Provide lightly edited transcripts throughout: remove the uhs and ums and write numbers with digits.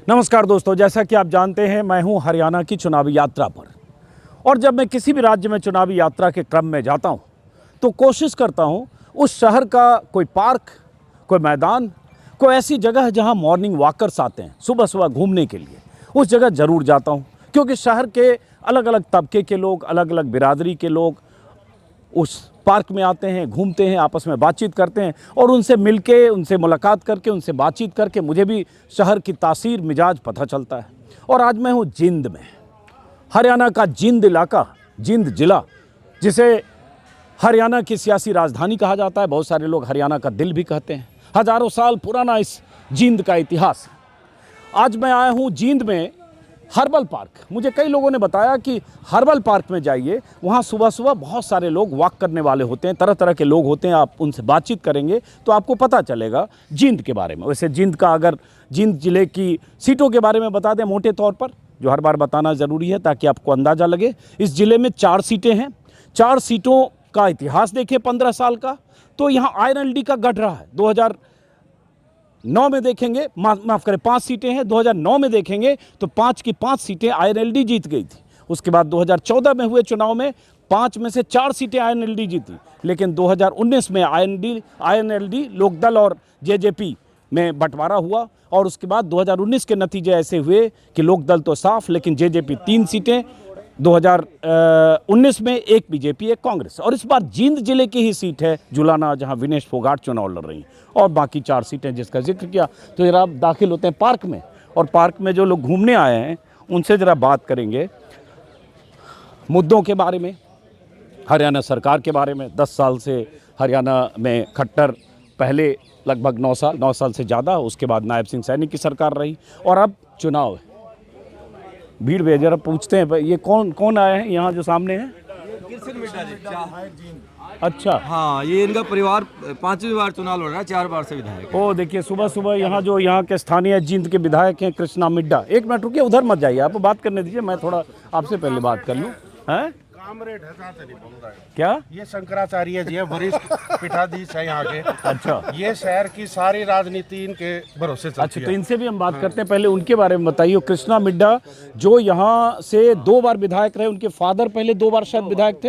नमस्कार दोस्तों, जैसा कि आप जानते हैं मैं हूं हरियाणा की चुनावी यात्रा पर। और जब मैं किसी भी राज्य में चुनावी यात्रा के क्रम में जाता हूं तो कोशिश करता हूं उस शहर का कोई पार्क, कोई मैदान, कोई ऐसी जगह जहां मॉर्निंग वॉकर्स आते हैं सुबह सुबह घूमने के लिए, उस जगह ज़रूर जाता हूं। क्योंकि शहर के अलग अलग तबके के लोग, अलग अलग बिरादरी के लोग उस पार्क में आते हैं, घूमते हैं, आपस में बातचीत करते हैं और उनसे मिलके, उनसे मुलाकात करके, उनसे बातचीत करके मुझे भी शहर की तासीर मिजाज पता चलता है। और आज मैं हूँ जींद में, हरियाणा का जींद इलाका, जींद जिला, जिसे हरियाणा की सियासी राजधानी कहा जाता है। बहुत सारे लोग हरियाणा का दिल भी कहते हैं। हज़ारों साल पुराना इस जींद का इतिहास है। आज मैं आया हूँ जींद में हर्बल पार्क। मुझे कई लोगों ने बताया कि हर्बल पार्क में जाइए, वहाँ सुबह सुबह बहुत सारे लोग वॉक करने वाले होते हैं, तरह तरह के लोग होते हैं। आप उनसे बातचीत करेंगे तो आपको पता चलेगा जींद के बारे में। वैसे जींद का, अगर जींद जिले की सीटों के बारे में बता दें मोटे तौर पर, जो हर बार बताना ज़रूरी है ताकि आपको अंदाज़ा लगे। इस ज़िले में 4 सीटें हैं। 4 सीटों का इतिहास देखिए 15 साल का। तो यहाँ INLD का गढ़ रहा है। 2009 में देखेंगे, माफ़ करें, 5 सीटें हैं। 2009 में देखेंगे तो 5 की 5 सीटें INLD जीत गई थी। उसके बाद 2014 में हुए चुनाव में 5 में से 4 सीटें INLD जीती। लेकिन 2019 में INLD लोकदल और JJP में बंटवारा हुआ। और उसके बाद 2019 के नतीजे ऐसे हुए कि लोकदल तो साफ, लेकिन JJP 3 सीटें, 2019 में 1 BJP 1 कांग्रेस। और इस बार जींद जिले की ही सीट है जुलाना, जहां विनेश फोगाट चुनाव लड़ रही हैं। और बाकी 4 सीटें जिसका जिक्र किया। तो जरा आप दाखिल होते हैं पार्क में, और पार्क में जो लोग घूमने आए हैं उनसे ज़रा बात करेंगे मुद्दों के बारे में, हरियाणा सरकार के बारे में। 10 साल से हरियाणा में खट्टर, पहले लगभग 9 साल से ज़्यादा, उसके बाद नायब सिंह सैनी की सरकार रही और अब चुनाव है। भीड़ में जरा पूछते हैं, ये कौन आए हैं यहाँ जो सामने है? अच्छा, हाँ, ये इनका परिवार 5वीं बार चुनाव लड़ रहा है, 4 बार से विधायक। ओ देखिए, सुबह सुबह यहाँ जो यहाँ के स्थानीय जींद के विधायक हैं कृष्णा मिड्डा। एक मिनट रुकिए, उधर मत जाइए, आप बात करने दीजिए, मैं थोड़ा आपसे पहले बात कर लूँ। हैं क्या? ये शंकराचार्य जी है, वरिष्ठ पीठाधीश है यहाँ के। अच्छा, ये शहर की सारी राजनीति इनके भरोसे चलती अच्छा, है। तो इनसे भी हम बात करते हैं। पहले उनके बारे में बताइए। कृष्णा मिड्डा जो यहाँ से 2 बार विधायक रहे, उनके फादर पहले 2 बार शायद विधायक थे,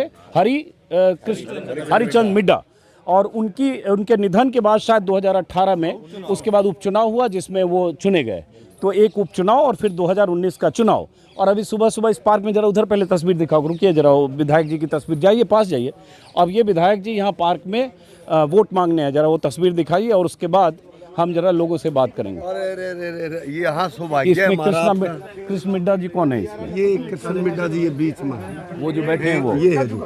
हरिचंद मिड्डा। और उनके निधन के बाद शायद 2018 में उसके बाद उपचुनाव हुआ जिसमें वो चुने गए। तो एक उपचुनाव और फिर 2019 का चुनाव। और अभी सुबह सुबह इस पार्क में, जरा उधर पहले तस्वीर दिखाओ, रुकिए जरा, विधायक जी की तस्वीर, जाइए पास जाइए। अब ये विधायक जी यहाँ पार्क में वोट मांगने हैं, जरा वो तस्वीर दिखाइए और उसके बाद हम जरा लोगों से बात करेंगे। अरे ये यहाँ सौभाग्य इसमें हमारा। कृष्ण मिड्डा जी कौन है इसमें? ये कृष्ण मिड्डा जी ये बीच में है। वो जो बैठे हैं वो? ये है जो।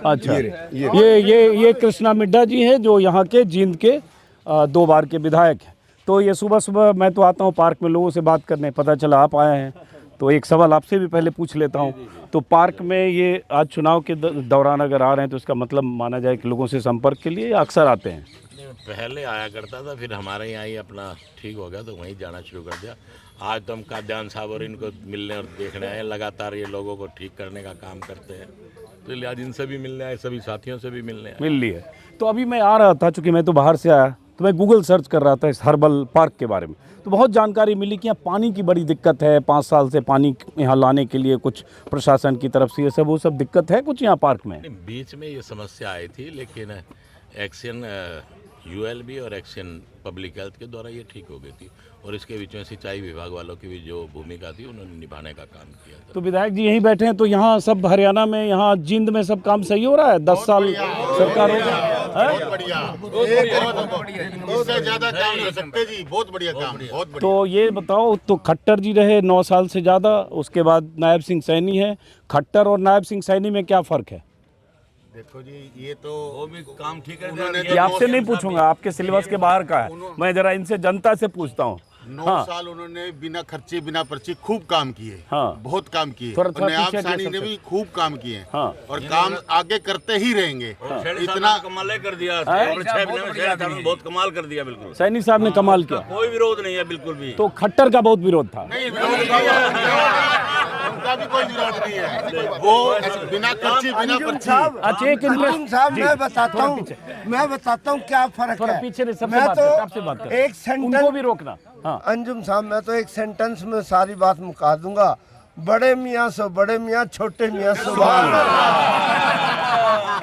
अच्छा, ये कृष्णा मिड्डा जी है जो यहाँ के जींद के 2 बार के विधायक हैं। तो ये सुबह सुबह मैं तो आता हूँ पार्क में लोगों से बात करने, पता चला आप आए हैं, तो एक सवाल आपसे भी पहले पूछ लेता हूँ। तो पार्क में ये आज चुनाव के दौरान अगर आ रहे हैं तो इसका मतलब माना जाए कि लोगों से संपर्क के लिए अक्सर आते हैं? पहले आया करता था, फिर हमारे यहाँ ही अपना ठीक हो गया तो वहीं जाना शुरू कर दिया। आज तो हम काद्यान साहब और इनको मिलने और देखने आए। लगातार ये लोगों को ठीक करने का काम करते हैं, तो इसलिए आज इनसे भी मिलने आए, सभी साथियों से भी मिलने आए। मिल लिए। तो अभी मैं आ रहा था, चूँकि मैं तो बाहर से आया, तो मैं गूगल सर्च कर रहा था इस हर्बल पार्क के बारे में। तो बहुत जानकारी मिली कि यहाँ पानी की बड़ी दिक्कत है। 5 साल से पानी यहाँ लाने के लिए कुछ प्रशासन की तरफ से वो सब दिक्कत है कुछ यहाँ पार्क में? बीच में ये समस्या आई थी, लेकिन एक्शन ULB और एक्शन पब्लिक हेल्थ के द्वारा ये ठीक हो गई थी। और इसके बीच में सिंचाई विभाग वालों की भी जो भूमिका थी उन्होंने निभाने का काम किया था। तो विधायक जी यहीं बैठे हैं, तो यहाँ सब हरियाणा में, यहाँ जींद में सब काम सही हो रहा है? 10 साल सरकार हो गई, बहुत ज्यादा काम कर सकते जी, बहुत बढ़िया काम, बहुत बढ़िया। तो ये बताओ, तो खट्टर जी रहे 9 साल से ज़्यादा, उसके बाद नायब सिंह सैनी है। खट्टर और नायब सिंह सैनी में क्या फ़र्क है? देखो जी, ये तो वो भी काम ठीक उन्होंने ये आपसे नहीं पूछूंगा, आपके सिलेबस के बाहर का है, मैं जरा इनसे जनता से पूछता हूँ। 9 साल उन्होंने बिना खर्चे बिना पर्ची खूब काम किए। हाँ, बहुत काम किए। थोड़ा और नायब पीछे सानी दे ने सकते। भी खूब काम किए। हाँ, और काम आगे करते ही रहेंगे। इतना कमाल कर दिया, और 6 महीने में बहुत कमाल कर दिया। बिल्कुल सैनी साहब ने कमाल किया, कोई विरोध नहीं है बिल्कुल भी। तो खट्टर का बहुत विरोध था। का भी कोई जरूरत नहीं है, वो बिना खर्ची बिना पर्ची। अच्छा एक अंजुम साहब मैं बताता हूँ क्या फर्क थोड़ा है। पीछे नहीं, सबसे मैं बात तो कर, आपसे बात कर। एक सेंटेंस उनको भी रोकना। हाँ अंजुम साहब मैं तो एक सेंटेंस में सारी बात मुका दूंगा। बड़े मियाँ सो बड़े मियाँ, छोटे मियाँ सो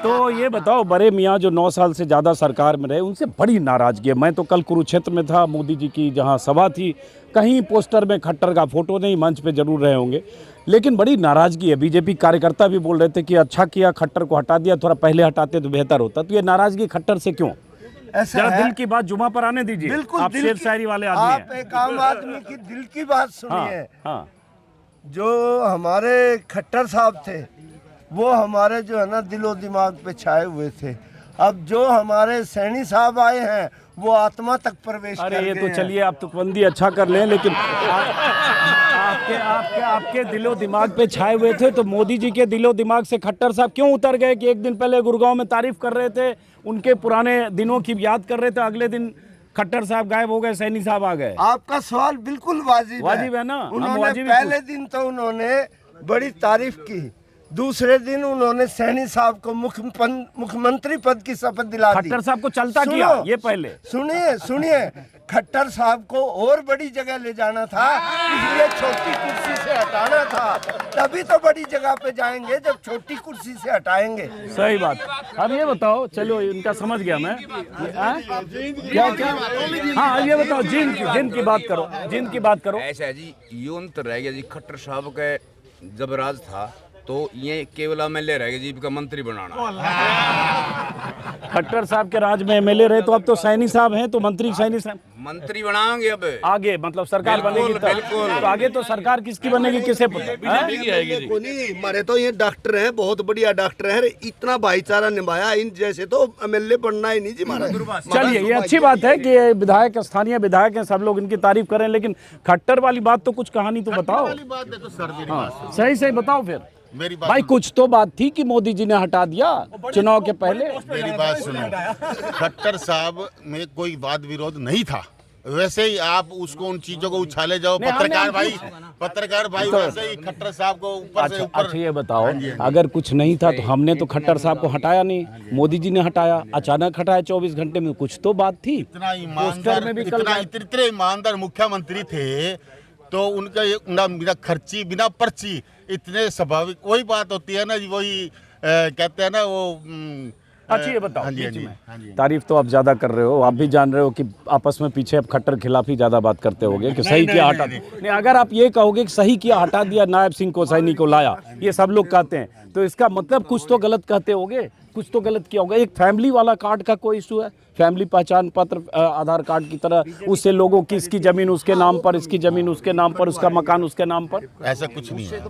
तो ये बताओ, बड़े मियाँ जो 9 साल से ज़्यादा सरकार में रहे, उनसे बड़ी नाराज़गी है। मैं तो कल कुरुक्षेत्र में था, मोदी जी की जहाँ सभा थी, कहीं पोस्टर में खट्टर का फोटो नहीं, मंच पे जरूर रहे होंगे, लेकिन बड़ी नाराज़गी है। बीजेपी कार्यकर्ता भी बोल रहे थे कि अच्छा किया खट्टर को हटा दिया, थोड़ा पहले हटाते तो बेहतर होता। तो ये नाराज़गी खट्टर से क्यों? ऐसा जरा है। दिल की बात जुमा पर आने दीजिए। बिल्कुल आप दिल शेर की- शायरी वाले आदमी आप हैं। एक आम आदमी की दिल की बात हाँ, सुनिए। हाँ। जो हमारे खट्टर साहब थे वो हमारे जो है ना दिलो दिमाग पे छाए हुए थे। अब जो हमारे सैनी साहब आए हैं वो आत्मा तक प्रवेश अरे कर ये गए तो हैं। चलिए, आप तुकबंदी अच्छा कर लें, लेकिन आपके दिलो दिमाग पे छाए हुए थे, तो मोदी जी के दिलो दिमाग से खट्टर साहब क्यों उतर गए कि एक दिन पहले गुड़गांव में तारीफ कर रहे थे, उनके पुराने दिनों की याद कर रहे थे, अगले दिन खट्टर साहब गायब हो गए, सैनी साहब आ गए। आपका सवाल बिल्कुल वाजिब है ना, हम उन्होंने वाजिब ही पहले दिन तो उन्होंने बड़ी तारीफ की, दूसरे दिन उन्होंने सैनी साहब को मुख्यमंत्री पद की शपथ दिला दी। खट्टर साहब को चलता सुनो, किया ये पहले। सुनिए खट्टर साहब को और बड़ी जगह ले जाना था, इसलिए छोटी कुर्सी से हटाना था। तभी तो बड़ी जगह पे जाएंगे जब छोटी कुर्सी से हटाएंगे। सही बात। अब ये बताओ, चलो इनका समझ गया मैं। क्या हाँ ये बताओ, जिन की बात करो, जिन की बात करो। ऐसा है जी, यूं तो रह गया जी खट्टर साहब के जब राज था तो ये केवल एमएलए रह गए जी का मंत्री बनाना। खट्टर साहब के राज में एमएलए रहे, तो अब तो सैनी साहब हैं, तो मंत्री सैनी साहब मंत्री बनाएंगे अब आगे, मतलब सरकार बनेगी तब। बिल्कुल। तो आगे तो सरकार किसकी बनेगी किसे पता है? हमारे तो ये डॉक्टर हैं, बहुत बढ़िया डॉक्टर हैं, इतना भाईचारा निभाया, इन जैसे तो एमएलए बनना ही नहीं जी महाराज। चलिए ये अच्छी बात है कि ये विधायक, स्थानीय विधायक हैं, सब लोग इनकी तारीफ करें, लेकिन खट्टर वाली बात तो कुछ कहानी तो बताओ। बात देखो सर, मेरी हाँ सही बताओ फिर मेरी बात भाई, कुछ तो बात थी कि मोदी जी ने हटा दिया चुनाव के पहले। मेरी बात सुनो, खट्टर साहब में कोई वाद विरोध नहीं था, वैसे ही आप उसको उन चीजों को उछाले जाओ। पत्रकार भाई वैसे ही खट्टर साहब को ऊपर से ऊपर। अच्छा ये बताओ, अगर कुछ नहीं था तो हमने तो खट्टर साहब को हटाया नहीं, मोदी जी ने हटाया, अचानक हटाया 24 घंटे में, कुछ तो बात थी। इतना ईमानदार, इतने ईमानदार मुख्यमंत्री थे, तो उनका ना बिना खर्ची बिना पर्ची, इतने स्वाभाविक वही बात होती है ना जी, वही कहते हैं ना वो। अच्छा ये बताओ, हाँ जी, बीच हाँ जी, में हाँ जी। तारीफ तो आप ज्यादा कर रहे हो, आप भी जान रहे हो कि आपस में पीछे अब खट्टर खिलाफ ही ज्यादा बात करते होगे कि सही किया हटा दिया। नहीं, अगर आप ये कहोगे कि सही किया हटा दिया, नायब सिंह को सैनी को लाया, ये सब लोग कहते हैं, तो इसका मतलब कुछ तो गलत कहते होगे, कुछ तो गलत किया होगा। एक फैमिली वाला कार्ड का कोई इशू है, फैमिली पहचान पत्र आधार कार्ड की तरह, उससे लोगों की इसकी जमीन उसके नाम पर, इसकी जमीन उसके नाम पर, उसका मकान उसके नाम पर। ऐसा कुछ नहीं है, उससे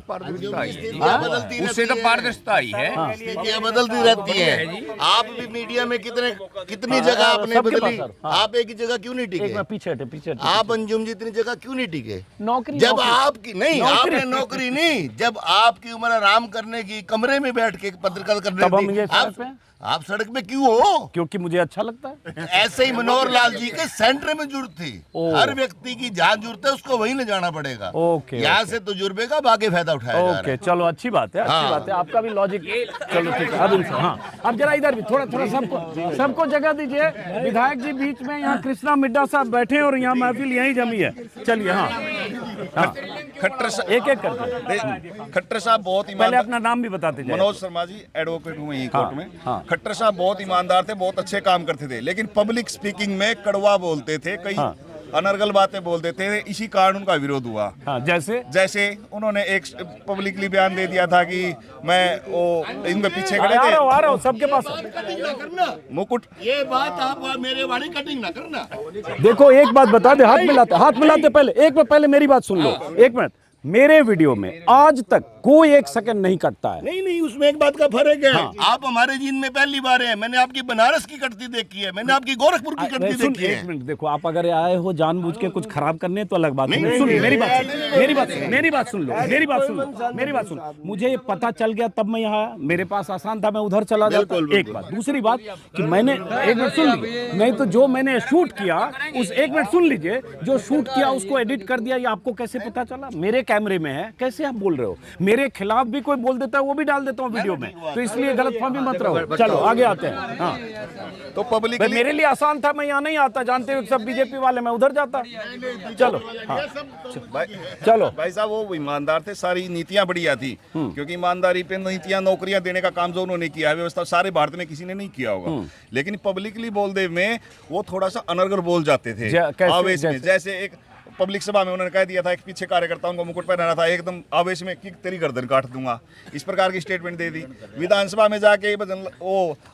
तो पारदर्शिता ही है। स्थितियां बदलती रहती हैं। आप भी मीडिया में कितनी जगह आपने सबके बदली, पास, हाँ। आप एक ही जगह क्यों नहीं एक टिके? बार पीछे हटे। आप अंजुम जी इतनी जगह क्यों नहीं टिके? नौकरी जब आपकी नहीं, आपने नौकरी नहीं, जब आपकी उम्र आराम करने की, कमरे में बैठ के पत्रकार करने तब हम ये की, सड़क पे? आप सड़क पे क्यों हो? क्योंकि मुझे अच्छा लगता है। ऐसे ही मनोहर लाल जी के सेंटर में जरूरत थी। हर व्यक्ति की जहाँ जरूरत है उसको वहीं ले जाना पड़ेगा। ओके, यहाँ से तजुर्बे का बाकी फायदा उठाया जा रहा है। ओके चलो, अच्छी बात है, अच्छी बात है, आपका भी लॉजिक। चलो ठीक है, अब इनसे हाँ, अब जरा इधर भी थोड़ा सबको जगह दीजिए। विधायक जी बीच में, यहाँ कृष्णा मिड्डा साहब बैठे हैं और यहाँ महफिल यहीं जमी है। चलिए हाँ, खट्टर एक करते खट्टर साहब बहुत पहले ईमानदार। अपना नाम भी बताते जाइए। मनोज शर्मा जी, एडवोकेट हूँ यही हाँ, कोर्ट में। हाँ। खट्टर साहब बहुत ईमानदार थे, बहुत अच्छे काम करते थे, लेकिन पब्लिक स्पीकिंग में कड़वा बोलते थे, कई हाँ। अनर्गल बातें बोलते थे, इसी कारण उनका विरोध हुआ। हाँ, जैसे उन्होंने एक पब्लिकली बयान दे दिया था कि मैं वो इनके पीछे खड़े आ थे, रहा हूँ सबके पास। मुकुट। ये बात आप मेरे वाली कटिंग ना करना। देखो एक बात बता दे, हाथ मिलाते पहले मेरी बात सुन लो, एक मिनट। मेरे वीडियो में आज तक कोई एक सेकंड नहीं कटता है। नहीं, उसमें एक बात का फर्क है। आप हमारे जीन में पहली बार हैं। मैंने आपकी बनारस की कटती देखी है, मैंने आपकी गोरखपुर की कटती देखी है। एक मिनट देखो, आप अगर आए हो जानबूझ के कुछ खराब करने तो अलग बात है। सुन मेरी बात सुन। मुझे पता चल गया तब मैं यहाँ आया, मेरे पास आसान था, मैं उधर चला जाता। एक बात, दूसरी बात कि मैंने, एक मिनट सुन लीजिए, नहीं तो जो मैंने शूट किया उस, एक मिनट सुन लीजिए, जो शूट किया उसको एडिट कर दिया, ये आपको कैसे पता चला? मेरे कैमरे में है, कैसे आप बोल रहे हो? मेरे खिलाफ भी कोई बोल देता है, वो भी डाल देता हूँ वीडियो में, तो इसलिए गलतफहमी मत रहो। चलो आगे आते हैं। हाँ, तो पब्लिक भाई मेरे लिए आसान था, मैं यहाँ नहीं आता, जानते हो सब बीजेपी वाले, मैं उधर जाता। चलो हाँ, चलो भाई साहब वो ईमानदार थे, सारी नीतियां बढ़िया थी, क्योंकि ईमानदारी पे नीतियां, नौकरियां देने का काम जो उन्होंने किया है, व्यवस्था सारे भारत में किसी ने नहीं किया होगा। लेकिन पब्लिकली बोलने में वो थोड़ा सा अनर्गल बोल जाते थे आवेश में। जैसे एक पब्लिक सभा में उन्होंने कह दिया था, एक पीछे कार्यकर्ताओं को मुकुट पहनाना था, एकदम आवेश में कि तेरी गर्दन काट दूंगा, इस प्रकार की स्टेटमेंट दे दी। विधानसभा में जाके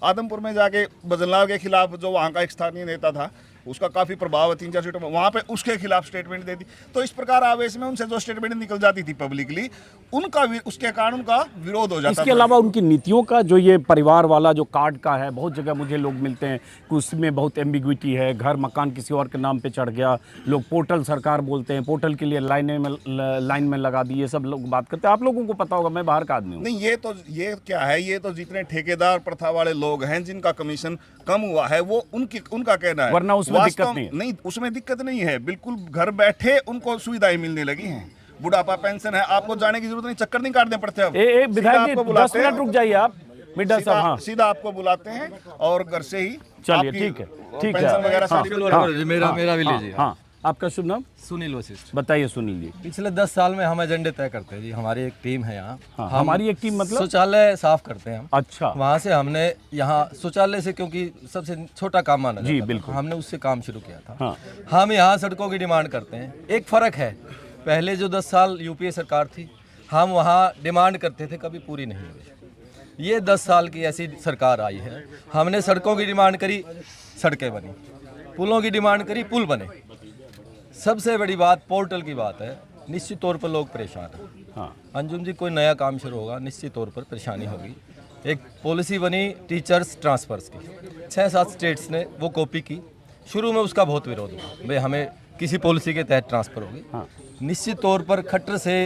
आदमपुर में जाके भजनलाल के खिलाफ, जो वहाँ का एक स्थानीय नेता था, उसका काफी प्रभाव है 3-4 सीटों में, वहां पे उसके खिलाफ स्टेटमेंट दे दी। तो इस प्रकार आवेश में उनसे जो स्टेटमेंट निकल जाती थी पब्लिकली, उसके कारण उनका विरोध हो जाता था। इसके अलावा उनकी नीतियों का जो ये परिवार वाला जो कार्ड का है, बहुत जगह मुझे लोग मिलते हैं कि उसमें बहुत एम्बिग्विटी है, घर मकान किसी और के नाम पे चढ़ गया, लोग पोर्टल सरकार बोलते हैं, पोर्टल के लिए लाइन में लगा दी, ये सब लोग बात करते हैं। आप लोगों को पता होगा, मैं बाहर का आदमी हूँ। नहीं, ये क्या है, ये तो जितने ठेकेदार प्रथा वाले लोग हैं जिनका कमीशन कम हुआ है, वो उनका कहना है, वरना उसमें दिक्कत नहीं है। उसमें दिक्कत नहीं है, बिल्कुल घर बैठे उनको सुविधाएं मिलने लगी हैं। बुढ़ापा पेंशन है, आपको जाने की जरूरत नहीं, चक्कर नहीं काटने पड़ते। अब विधायक जी 10 मिनट रुक जाइए आप, मिड्डा साहब। हाँ, सीधा आपको बुलाते हैं और घर से ही चलिए, ठीक है, ठीक है। पेंशन वगैरह सारी मेरा भी लीजिए। हाँ, आपका शुभ नाम? सुनील वशिष्ठ। बताइए सुनील जी। पिछले 10 साल में हम एजेंडे तय करते हैं जी, हमारी एक टीम है यहाँ। हाँ, हमारी एक टीम मतलब शौचालय साफ करते हैं हम। अच्छा, वहाँ से हमने यहाँ शौचालय से, क्योंकि सबसे छोटा काम माना जी, जाता बिल्कुल। था, हमने उससे काम शुरू किया था। हाँ। हम यहाँ सड़कों की डिमांड करते हैं। एक फ़र्क है, पहले जो 10 साल यूपीए सरकार थी, हम वहाँ डिमांड करते थे, कभी पूरी नहीं हुई। ये 10 साल की ऐसी सरकार आई है, हमने सड़कों की डिमांड करी, सड़कें बनी, पुलों की डिमांड करी, पुल बने। सबसे बड़ी बात पोर्टल की बात है, निश्चित तौर पर लोग परेशान हैं। हाँ, अंजुम जी, कोई नया काम शुरू होगा, निश्चित तौर पर परेशानी होगी। एक पॉलिसी बनी टीचर्स ट्रांसफर्स की, 6-7 स्टेट्स ने वो कॉपी की। शुरू में उसका बहुत विरोध हुआ, भाई हमें किसी पॉलिसी के तहत ट्रांसफ़र होगी। हाँ। निश्चित तौर पर खट्टर से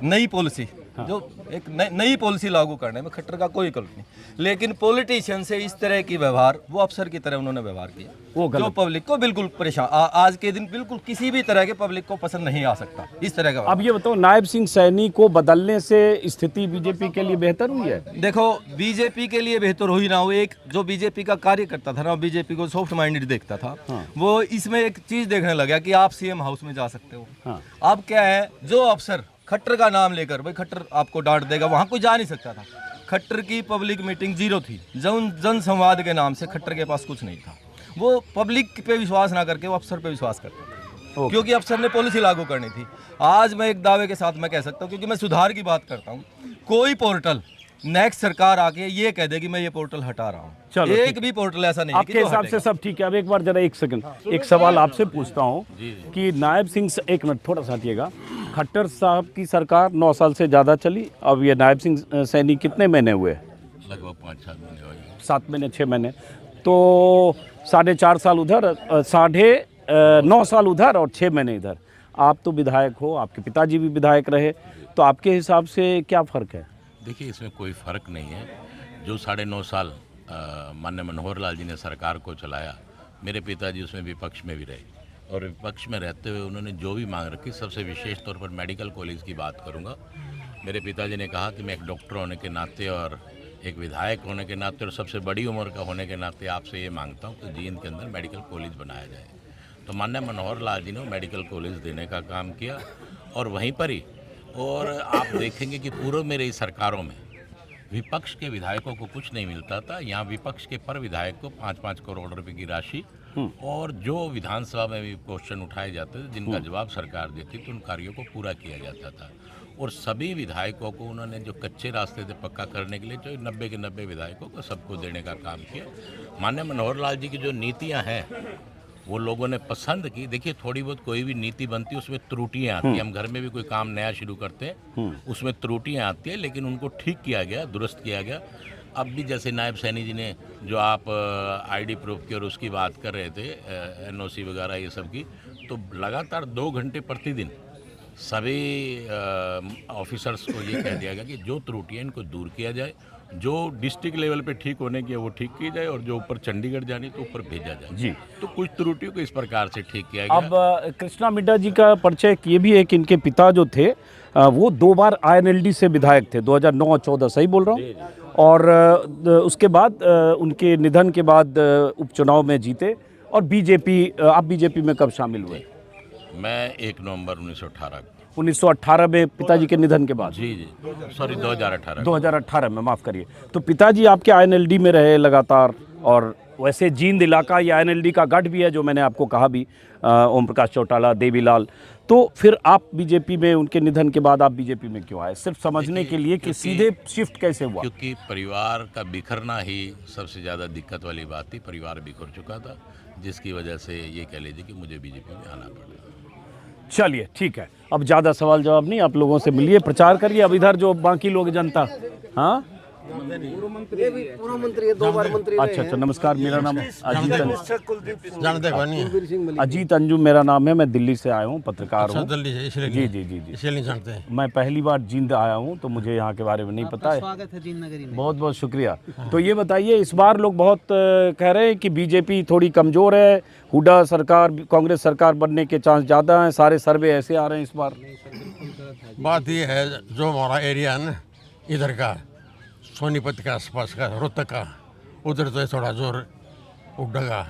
नई पॉलिसी, जो एक नई पॉलिसी लागू करने में खट्टर का कोई गलत नहीं, लेकिन पॉलिटिशियन से इस तरह की व्यवहार, वो अफसर की तरह उन्होंने व्यवहार किया, वो गलत। जो पब्लिक को बिल्कुल परेशान, आज के दिन बिल्कुल किसी भी तरह के पब्लिक को पसंद नहीं आ सकता इस तरह का। अब ये बताओ, नायब सिंह सैनी को बदलने से स्थिति बीजेपी के लिए बेहतर हुई है? देखो, बीजेपी के लिए बेहतर हुई ना हो, एक जो बीजेपी का कार्य करता था ना, बीजेपी को सॉफ्ट माइंडेड देखता था, वो इसमें एक चीज देखने लगा कि आप सीएम हाउस में जा सकते हो। हाँ। अब क्या है, जो अफसर खट्टर का नाम लेकर, भाई खट्टर आपको डांट देगा, वहां कोई जा नहीं सकता था। खट्टर की पब्लिक मीटिंग 0 थी, जन संवाद के नाम से खट्टर के पास कुछ नहीं था। वो पब्लिक पे विश्वास ना करके वो अफसर पे विश्वास करता था, क्योंकि अफसर ने पॉलिसी लागू करनी थी। आज मैं एक दावे के साथ मैं कह सकता हूँ, क्योंकि मैं सुधार की बात करता हूँ, कोई पोर्टल नेक्स्ट सरकार आके ये कह देगी मैं ये पोर्टल हटा रहा हूँ, चलो, एक भी पोर्टल ऐसा नहीं है आपके हिसाब से सब ठीक है। अब एक बार जरा एक सेकंड, एक सवाल आपसे पूछता हूँ कि नायब सिंह, एक मिनट थोड़ा सा हटिएगा, खट्टर साहब की सरकार 9 साल से ज़्यादा चली, अब ये नायब सिंह सैनी कितने महीने हुए? लगभग 5-7 महीने हो गए। 7 महीने 6 महीने, तो 4.5 साल उधर, 9.5 साल उधर और 6 महीने इधर। आप तो विधायक हो, आपके पिताजी भी विधायक रहे, तो आपके हिसाब से क्या फ़र्क है? देखिए, इसमें कोई फ़र्क नहीं है। जो 9.5 साल माननीय मनोहर लाल जी ने सरकार को चलाया, मेरे पिताजी उसमें विपक्ष में भी रहे, और विपक्ष में रहते हुए उन्होंने जो भी मांग रखी, सबसे विशेष तौर पर मेडिकल कॉलेज की बात करूंगा। मेरे पिताजी ने कहा कि मैं एक डॉक्टर होने के नाते और एक विधायक होने के नाते और सबसे बड़ी उम्र का होने के नाते आपसे ये मांगता हूँ कि जींद के अंदर मेडिकल कॉलेज बनाया जाए। तो माननीय मनोहर लाल जी ने मेडिकल कॉलेज देने का काम किया, और वहीं पर ही, और आप देखेंगे कि पूर्व में रही सरकारों में विपक्ष के विधायकों को कुछ नहीं मिलता था। यहाँ विपक्ष के पर विधायक को 5-5 करोड़ रुपए की राशि, और जो विधानसभा में भी क्वेश्चन उठाए जाते थे जिनका जवाब सरकार देती, तो उन कार्यों को पूरा किया जाता था। और सभी विधायकों को उन्होंने जो कच्चे रास्ते थे पक्का करने के लिए, जो 90 के 90 विधायकों को सबको देने का काम किया। माननीय मनोहर लाल जी की जो नीतियाँ हैं वो लोगों ने पसंद की। देखिए, थोड़ी बहुत कोई भी नीति बनती है उसमें त्रुटियां आती हैं। हम घर में भी कोई काम नया शुरू करते हैं, उसमें त्रुटियां आती है, लेकिन उनको ठीक किया गया, दुरुस्त किया गया। अब भी जैसे नायब सैनी जी ने जो आप आईडी प्रूफ की और उसकी बात कर रहे थे, एनओसी वगैरह ये सब की, तो लगातार 2 घंटे प्रतिदिन सभी ऑफिसर्स को ये कह दिया गया कि जो त्रुटियाँ इनको दूर किया जाए, जो डिस्ट्रिक्ट लेवल पे ठीक होने की है वो ठीक की जाए, और जो ऊपर चंडीगढ़ जानी तो ऊपर भेजा जाए जी। तो कुछ त्रुटियों को इस प्रकार से ठीक किया गया। अब कृष्णा मिड्डा जी का परिचय ये भी है कि इनके पिता जो थे वो 2 बार INLD से विधायक थे, 2009 और 14, सही बोल रहा हूँ। और उसके बाद उनके निधन के बाद उपचुनाव में जीते। और बीजेपी, आप बीजेपी में कब शामिल हुए? मैं 1 नवंबर 1918 1918 में, पिताजी के निधन के बाद? जी, सॉरी 2018 2018 में, माफ़ करिए। तो पिताजी आपके INLD में रहे लगातार, और वैसे जींद इलाका ये INLD का गढ़ भी है, जो मैंने आपको कहा भी, ओम प्रकाश चौटाला, देवीलाल। तो फिर आप बीजेपी में, उनके निधन के बाद आप बीजेपी में क्यों आए? सिर्फ समझने के लिए कि सीधे शिफ्ट कैसे हुआ? क्योंकि परिवार का बिखरना ही सबसे ज़्यादा दिक्कत वाली बात थी। परिवार बिखर चुका था, जिसकी वजह से ये कह लीजिए कि मुझे बीजेपी में आना पड़ा। चलिए ठीक है, अब ज़्यादा सवाल जवाब नहीं, आप लोगों से मिलिए, प्रचार करिए। अब इधर जो बाकी लोग, जनता, हाँ पूर्व मंत्री है, 2 बार मंत्री अच्छा अच्छा, नमस्कार, मेरा नाम जानते कौन नहीं? अजीत अंजुम मेरा नाम है। मैं दिल्ली से आया हूँ, पत्रकार हूँ। दिल्ली से, इसलिए जी जी जी जी। इसलिए नहीं जानते हैं। मैं पहली बार जींद आया हूँ, तो मुझे यहाँ के बारे में नहीं पता है। स्वागत है जींद नगरी में। बहुत बहुत शुक्रिया। तो ये बताइए, इस बार लोग बहुत कह रहे हैं कि बीजेपी थोड़ी कमज़ोर है, हुड्डा सरकार, कांग्रेस सरकार बनने के चांस ज़्यादा हैं। सारे सर्वे ऐसे आ रहे हैं इस बार। बात ये है, जो हमारा एरिया है ना इधर का, सोनीपत के आसपास का, रोहतक का, उधर तो थोड़ा जोर हुड्डा का,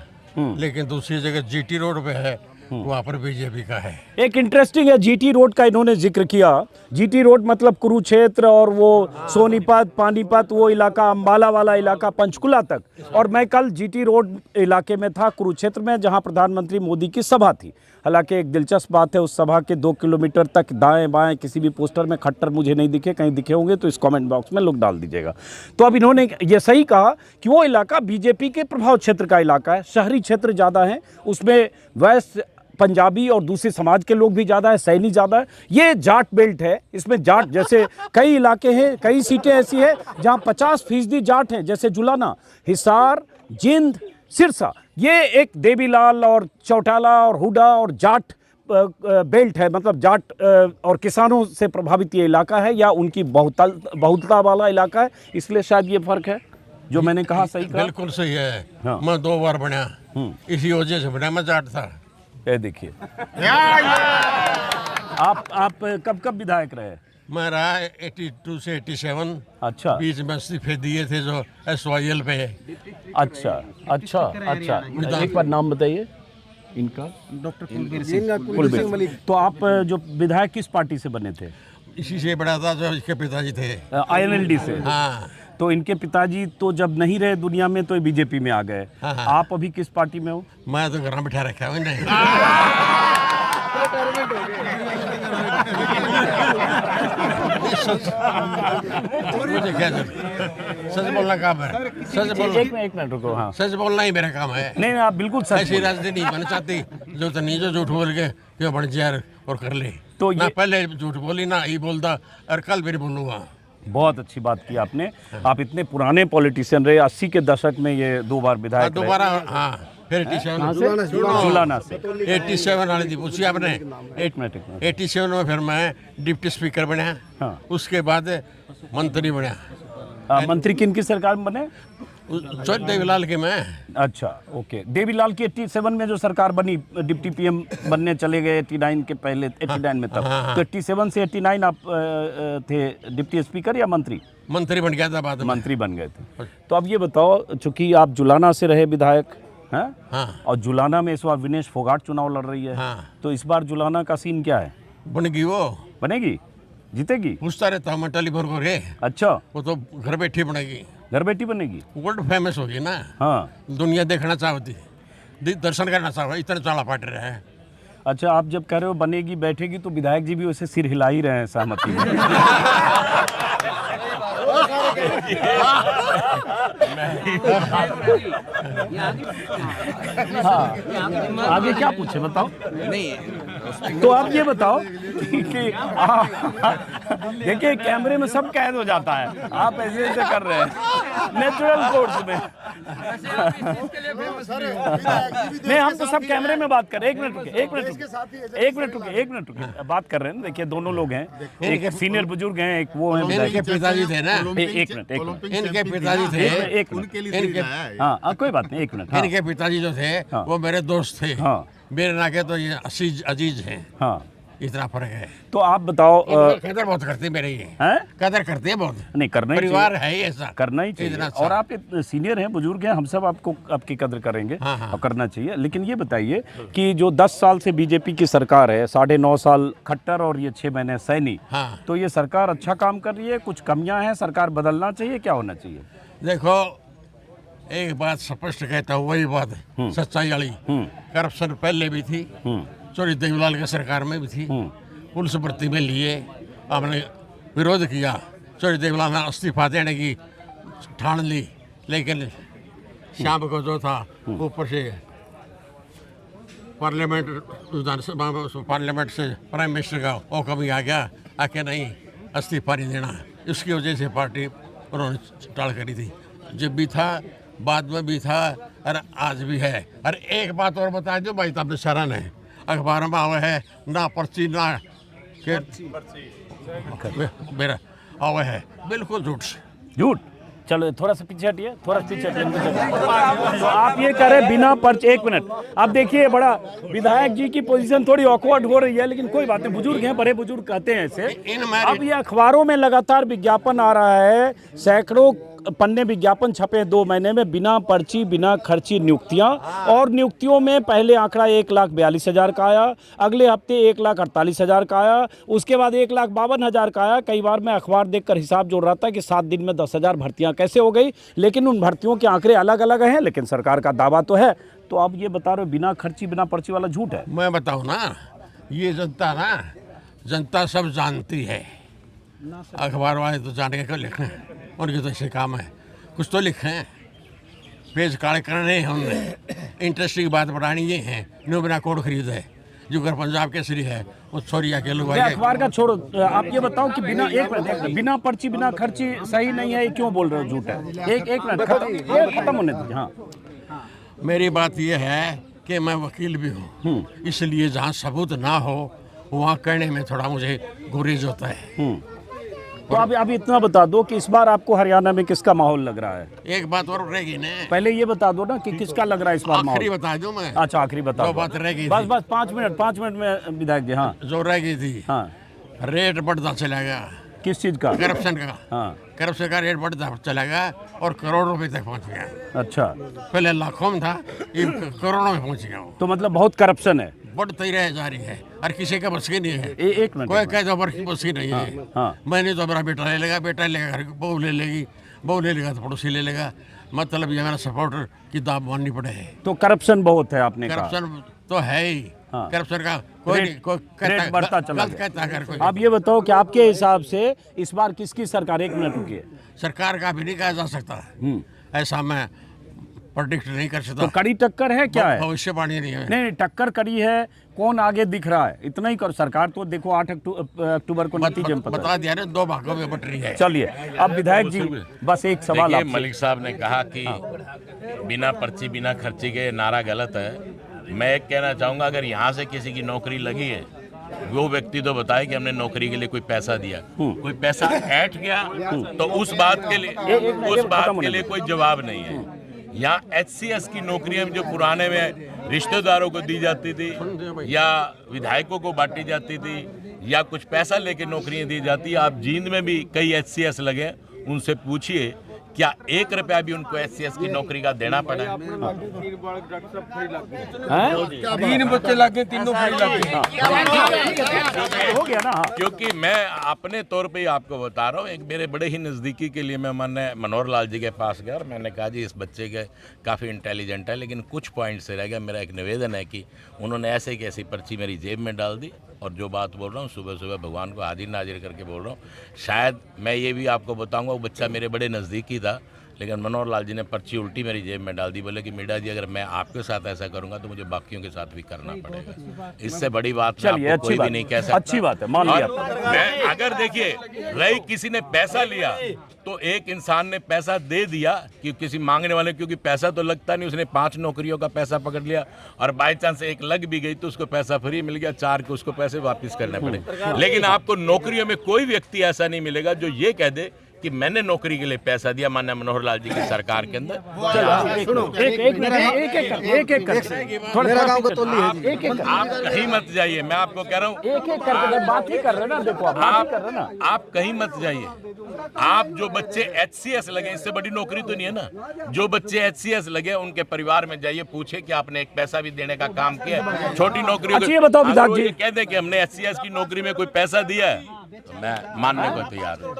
लेकिन दूसरी जगह GT रोड पे है, वहाँ पर बीजेपी का है। एक इंटरेस्टिंग है, GT रोड का इन्होंने जिक्र किया। GT रोड मतलब कुरुक्षेत्र और वो सोनीपत, पानीपत, वो इलाका, अम्बाला वाला इलाका, पंचकुला तक। और मैं कल GT रोड इलाके में था, कुरुक्षेत्र में, जहां प्रधानमंत्री मोदी की सभा थी। हालांकि एक दिलचस्प बात है, उस सभा के 2 किलोमीटर तक दाएं बाएं किसी भी पोस्टर में खट्टर मुझे नहीं दिखे। कहीं दिखे होंगे तो इस कमेंट बॉक्स में लोग डाल दीजिएगा। तो अब इन्होंने ये सही कहा कि वो इलाका बीजेपी के प्रभाव क्षेत्र का इलाका है, शहरी क्षेत्र ज़्यादा है, उसमें वैश्य, पंजाबी और दूसरे समाज के लोग भी ज़्यादा है, सैनी ज़्यादा है। ये जाट बेल्ट है, इसमें जाट, जैसे कई इलाके हैं, कई सीटें ऐसी हैं जहाँ 50% जाट हैं, जैसे जुलाना, हिसार, जिंद, सिरसा। ये एक देवीलाल और चौटाला और हुड्डा और जाट बेल्ट है, मतलब जाट और किसानों से प्रभावित ये इलाका है, या उनकी बहुलता वाला इलाका है, इसलिए शायद ये फर्क है जो मैंने कहा। सही कहा? बिल्कुल सही है। हाँ। मैं 2 बार बना, इसी वजह से बना, मैं जाट था। ये देखिए, आप कब कब विधायक रहे? मैं रहा 82 से 87। अच्छा, बीच में इस्तीफे दिए थे जो SYL पे है। अच्छा अच्छा अच्छा, एक बार नाम बताइए इनका। डॉक्टर कुलबीर सिंह। कुलबीर। तो आप जो विधायक किस पार्टी से बने थे? इसी से बड़ा था जो इसके पिताजी थे। INLD से। हाँ। तो इनके पिताजी तो जब नहीं रहे दुनिया में तो बीजेपी में आ गए। हाँ, हाँ। आप अभी किस पार्टी में हो? मैं तो घर में बैठा रखा हूँ। नहीं मुझे क्या सच बोलना काम है, सच बोलना। एक मिनट रुको। हाँ, सच बोलना ही मेरा काम है। नहीं आप बिल्कुल सच ऐसी राजनीति नहीं बनना चाहती जो तो नहीं, जो झूठ बोल के क्यों बन जाए और कर ले। तो ना ये पहले झूठ बोली, ना ही बोलता, और कल भी बोलूँगा। बहुत अच्छी बात की आपने। आप इतने पुराने पॉलिटिशियन रहे, 80 के दशक में ये 2 बार विधायक रहे। दोबारा हाँ, फिर 87 जुलाना से 87 वाली थी पूछी आपने। 87 में फिर मैं डिप्टी स्पीकर बना। हाँ। उसके बाद मंत्री बना। मंत्री किन की सरकार में बने? देवीलाल के मैं। अच्छा, ओके। देवीलाल की 87 में जो सरकार बनी, डिप्टी PM बनने चले गए 89 के पहले, 89 में तब। तो 87 से 89 आप थे डिप्टी स्पीकर या मंत्री? मंत्री बन गया था बाद में। मंत्री बन गए थे। तो अब ये बताओ, चूंकि आप जुलाना से रहे विधायक हैं, हाँ। और जुलाना में इस बार विनेश फोगाट चुनाव लड़ रही है। हाँ। तो इस बार जुलाना का सीन क्या है? बनेगी, वो बनेगी, जीतेगी? पूछता रहता हूँ मैं टेलीफोन को रे। अच्छा, वो तो घर बैठी बनेगी, घर बेटी बनेगी। वर्ल्ड फेमस होगी ना। हाँ, दुनिया देखना चाहती, दर्शन करना चाहती, इतना चाला पाट रहा है। अच्छा, आप जब कह रहे हो बनेगी बैठेगी, तो विधायक जी भी वैसे सिर हिला ही रहे हैं सहमति में। हाँ, आगे क्या पूछे बताओ? नहीं, तो आप ये बताओ कि देखिए कैमरे में सब कैद हो जाता है, आप ऐसे ऐसे कर रहे हैं नेचुरल कोर्स में। नहीं, हम तो सब कैमरे में बात कर रहे हैं। एक मिनट रुके, बात कर रहे हैं। देखिए दोनों लोग हैं, एक सीनियर बुजुर्ग हैं, एक वो हैं। इनके पिताजी थे ना, एक मिनट इनके पिताजी थे, एक मिनट, हाँ कोई बात नहीं, एक मिनट। हाँ, इनके पिताजी जो थे वो मेरे दोस्त थे। हाँ। मेरे नाके तो ये अजीज हैं। हाँ, इतना फर्क है। तो आप बताओ। कदर बहुत करते मेरे, ये हैं? कदर करते हैं बहुत। नहीं, करना ही परिवार चाहिए। है ही ऐसा, करना ही चाहिए। इतना अच्छा। और आप सीनियर हैं, बुजुर्ग हैं, हम सब आपको आपकी कदर करेंगे। हाँ, हाँ। और करना चाहिए। लेकिन ये बताइए कि जो 10 साल से बीजेपी की सरकार है, 9.5 साल खट्टर और ये 6 महीने सैनी, हाँ। तो ये सरकार अच्छा काम कर रही है? कुछ कमियां हैं? सरकार बदलना चाहिए? क्या होना चाहिए? देखो, एक बात स्पष्ट कहता हूँ, वही बात सच्चाई वाली। करप्शन पहले भी थी, चौधरी देवीलाल की सरकार में भी थी। पुलिस भर्ती में लिए हमने विरोध किया, चौधरी देवीलाल ने इस्तीफा देने की ठान ली, लेकिन शाम को जो था ऊपर से पार्लियामेंट से प्राइम मिनिस्टर का हुक्म ही आ गया, आके नहीं इस्तीफा नहीं देना। इसकी वजह से पार्टी उन्होंने टाल करी थी। जब भी था, बाद में भी था, और आज भी है। और एक बात और बता दो भाई, तब शरण है, अखबार में आवे है ना, पर्ची ना मेरा आवे है, बिल्कुल झूठ। चलो थोड़ा सा पीछे हटिए, थोड़ा पीछे हटिए। तो आप ये कह रहे हैं बिना पर्चे। एक मिनट, अब देखिए, बड़ा विधायक जी की पोजीशन थोड़ी ऑकवर्ड हो रही है, लेकिन कोई बात नहीं, बुजुर्ग हैं, बड़े बुजुर्ग कहते हैं ऐसे। अब ये अखबारों में लगातार विज्ञापन आ रहा है, सैकड़ों पन्ने विज्ञापन छपे 2 महीने में, बिना पर्ची बिना खर्ची नियुक्तियां। और नियुक्तियों में पहले आंकड़ा 1,42,000 का आया, अगले हफ्ते 1,48,000 का आया, उसके बाद 1,52,000 का आया। कई बार मैं अखबार देखकर हिसाब जोड़ रहा था कि 7 दिन में 10,000 भर्तियां कैसे हो गई, लेकिन उन भर्तियों के आंकड़े अलग अलग हैं, लेकिन सरकार का दावा तो है। तो आप ये बता रहे हो बिना खर्ची बिना पर्ची वाला झूठ है? मैं बताऊँ ना, ये जनता सब जानती है। अखबार वाले तो जान के क्यों लिखें, उनके तो ऐसे काम है, कुछ तो लिखें, पेज काले करने हैं उनने। इंटरेस्टिंग बात बतानी ये है, नो बिना कोड खरीद है, जो अगर पंजाब केसरी है वो छोरिया के लोग। अखबार का छोड़ो, आप ये बताओ कि बिना पर्ची बिना खर्ची सही नहीं है, ये क्यों बोल रहे हो झूठ है? एक मिनट, खत्म होने दीजिए। हाँ, मेरी बात ये है कि मैं वकील भी हूँ, इसलिए जहाँ सबूत ना हो वहाँ कहने में थोड़ा मुझे गुरेज होता है। तो अभी इतना बता दो कि इस बार आपको हरियाणा में किसका माहौल लग रहा है? एक बात और रहेगी ना, पहले ये बता दो ना कि किसका लग रहा है इस बार माहौल। आखिरी बता दूं मैं। अच्छा, आखिरी बता दो। बात रह गई, बस 5 मिनट में विधायक जी। हाँ, जो रह गई थी, हाँ, रेट बढ़ता चला गया। किस चीज का? करप्शन का। हाँ, करप्शन का रेट बढ़ता चला गया और करोड़ों रुपए तक पहुंच गया। अच्छा, पहले लाखों में था, ये करोड़ों में पहुंच गया। तो मतलब बहुत करप्शन है, बढ़ती रह जा रही है, और किसी का बस की नहीं है। एक मिनट, कोई कह दो बस की नहीं है। हाँ। मैंने तो मेरा बेटा ले लेगा, बेटा लेगा घर, बहू ले लेगी, बहू ले लेगा तो पड़ोसी ले लेगा। मतलब ये मेरा सपोर्टर की दाब माननी पड़े है। तो करप्शन बहुत है आपने कहा। करप्शन तो है ही। हाँ। करप्शन का कोई रेट कहता बढ़ता चला गलत कहता है कोई। आप ये बताओ कि आपके हिसाब से इस बार किसकी सरकार? 1 मिनट रुकिए। सरकार का भी नहीं कहा जा सकता, ऐसा मैं प्रेडिक्ट नहीं कर सकता। तो कड़ी टक्कर है क्या है? भविष्यवाणी नहीं है। नहीं, टक्कर कड़ी है, कौन आगे दिख रहा है इतना ही कर। सरकार तो देखो 8 अक्टूबर को नतीजे में पता बता दिया ना, 2 भागों में बट रही है। चलिए, अब विधायक जी बस एक सवाल देखिए, आपसे। मलिक साहब ने कहा कि बिना पर्ची बिना खर्ची के नारा गलत है। मैं एक कहना चाहूँगा, अगर यहाँ से किसी की नौकरी लगी है, वो व्यक्ति तो बताए कि हमने नौकरी के लिए कोई पैसा दिया, कोई पैसा ऐठ गया, तो उस बात के लिए कोई जवाब नहीं है। यहाँ HCS की नौकरियां जो पुराने में रिश्तेदारों को दी जाती थी या विधायकों को बांटी जाती थी या कुछ पैसा लेके नौकरियां दी जाती है। आप जींद में भी कई HCS लगे, उनसे पूछिए क्या 1 रुपया भी उनको HCS की नौकरी का देना पड़ा है? 3 बच्चे लगे, तीनों फ्री लगे। हो गया ना। क्योंकि मैं अपने तौर पे ही आपको बता रहा हूँ, एक मेरे बड़े ही नज़दीकी के लिए मैं मनोहर लाल जी के पास गया और मैंने कहा जी इस बच्चे के काफ़ी इंटेलिजेंट है, लेकिन कुछ पॉइंट से रह गया। मेरा एक निवेदन है कि उन्होंने ऐसे की ऐसी पर्ची मेरी जेब में डाल दी, और जो बात बोल रहा हूँ सुबह सुबह भगवान को हाजिर नाजिर करके बोल रहा हूँ। शायद मैं ये भी आपको बताऊँगा, वो बच्चा मेरे बड़े नज़दीकी था, लेकिन मनोहर लाल जी ने पर्ची उल्टी मेरी जेब में डाल दी। बोले कि मीडा जी, अगर मैं आपके साथ ऐसा करूंगा तो मुझे बाकियों के साथ भी करना पड़ेगा। इससे बड़ी बात कोई भी नहीं कह सकता। अच्छी बात है, मान लिया। मैं अगर देखिए, रही किसी ने पैसा लिया तो एक इंसान ने पैसा दे दिया कि किसी मांगने वाले, क्योंकि पैसा तो लगता नहीं, उसने 5 नौकरियों का पैसा पकड़ लिया और बाई चांस एक लग भी गई तो उसको पैसा फ्री मिल गया, 4 के उसको पैसे वापस करने पड़े। लेकिन आपको नौकरियों में कोई व्यक्ति ऐसा नहीं मिलेगा जो ये कह दे कि मैंने नौकरी के लिए पैसा दिया माननीय मनोहर लाल जी की सरकार के अंदर। मेरा गांव को तोली है जी। आप कहीं मत जाइए, मैं आपको कह रहा हूँ, एक करके बात ही कर रहे ना, देखो आप कहीं मत जाइए। आप जो बच्चे HCS लगे, इससे बड़ी नौकरी तो नहीं है ना, जो बच्चे HCS लगे उनके परिवार में जाइए, पूछे कि आपने एक पैसा भी देने का काम किया है। छोटी नौकरियों अच्छा, ये बताओ विधायक जी, कह दे कि हमने HCS की नौकरी में कोई पैसा दिया है तो मैं मानने को तैयार हूँ।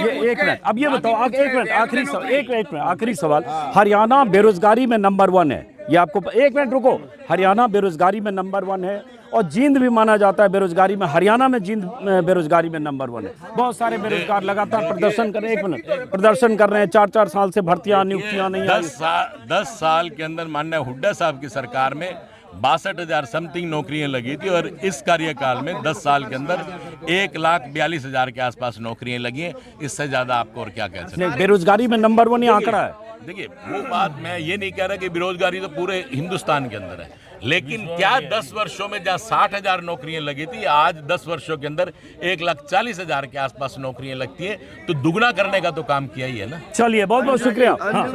एक मिनट, अब ये बताओ, एक मिनट आखिरी सवाल, एक मिनट आखिरी सवाल, हरियाणा बेरोजगारी में नंबर 1 है, ये आपको, एक मिनट रुको, हरियाणा बेरोजगारी में नंबर 1 है और जींद भी माना जाता है बेरोजगारी में, हरियाणा में जींद बेरोजगारी में नंबर 1 है। बहुत सारे बेरोजगार लगातार प्रदर्शन कर रहे हैं, 1 मिनट, प्रदर्शन कर रहे हैं, 4-4 साल से भर्तियां नियुक्तियां नहीं आई। 10 साल के अंदर माननीय हुड्डा साहब की सरकार में 62,000 समथिंग नौकरियां लगी थी और इस कार्यकाल में 10 साल के अंदर 1,42,000 के आसपास नौकरियां लगी हैं। इससे ज्यादा आपको और क्या कह सकते हैं? बेरोजगारी में नंबर 1 ही आंकड़ा है। देखिए, वो बात मैं ये नहीं कह रहा कि बेरोजगारी तो पूरे हिंदुस्तान के अंदर है, लेकिन क्या 10 वर्षों में जहाँ 60,000 नौकरियां लगी थी, आज 10 वर्षों के अंदर 1,40,000 के आसपास नौकरियां लगती है, तो दुगना करने का तो काम किया ही है ना। चलिए, बहुत बहुत शुक्रिया। हाँ,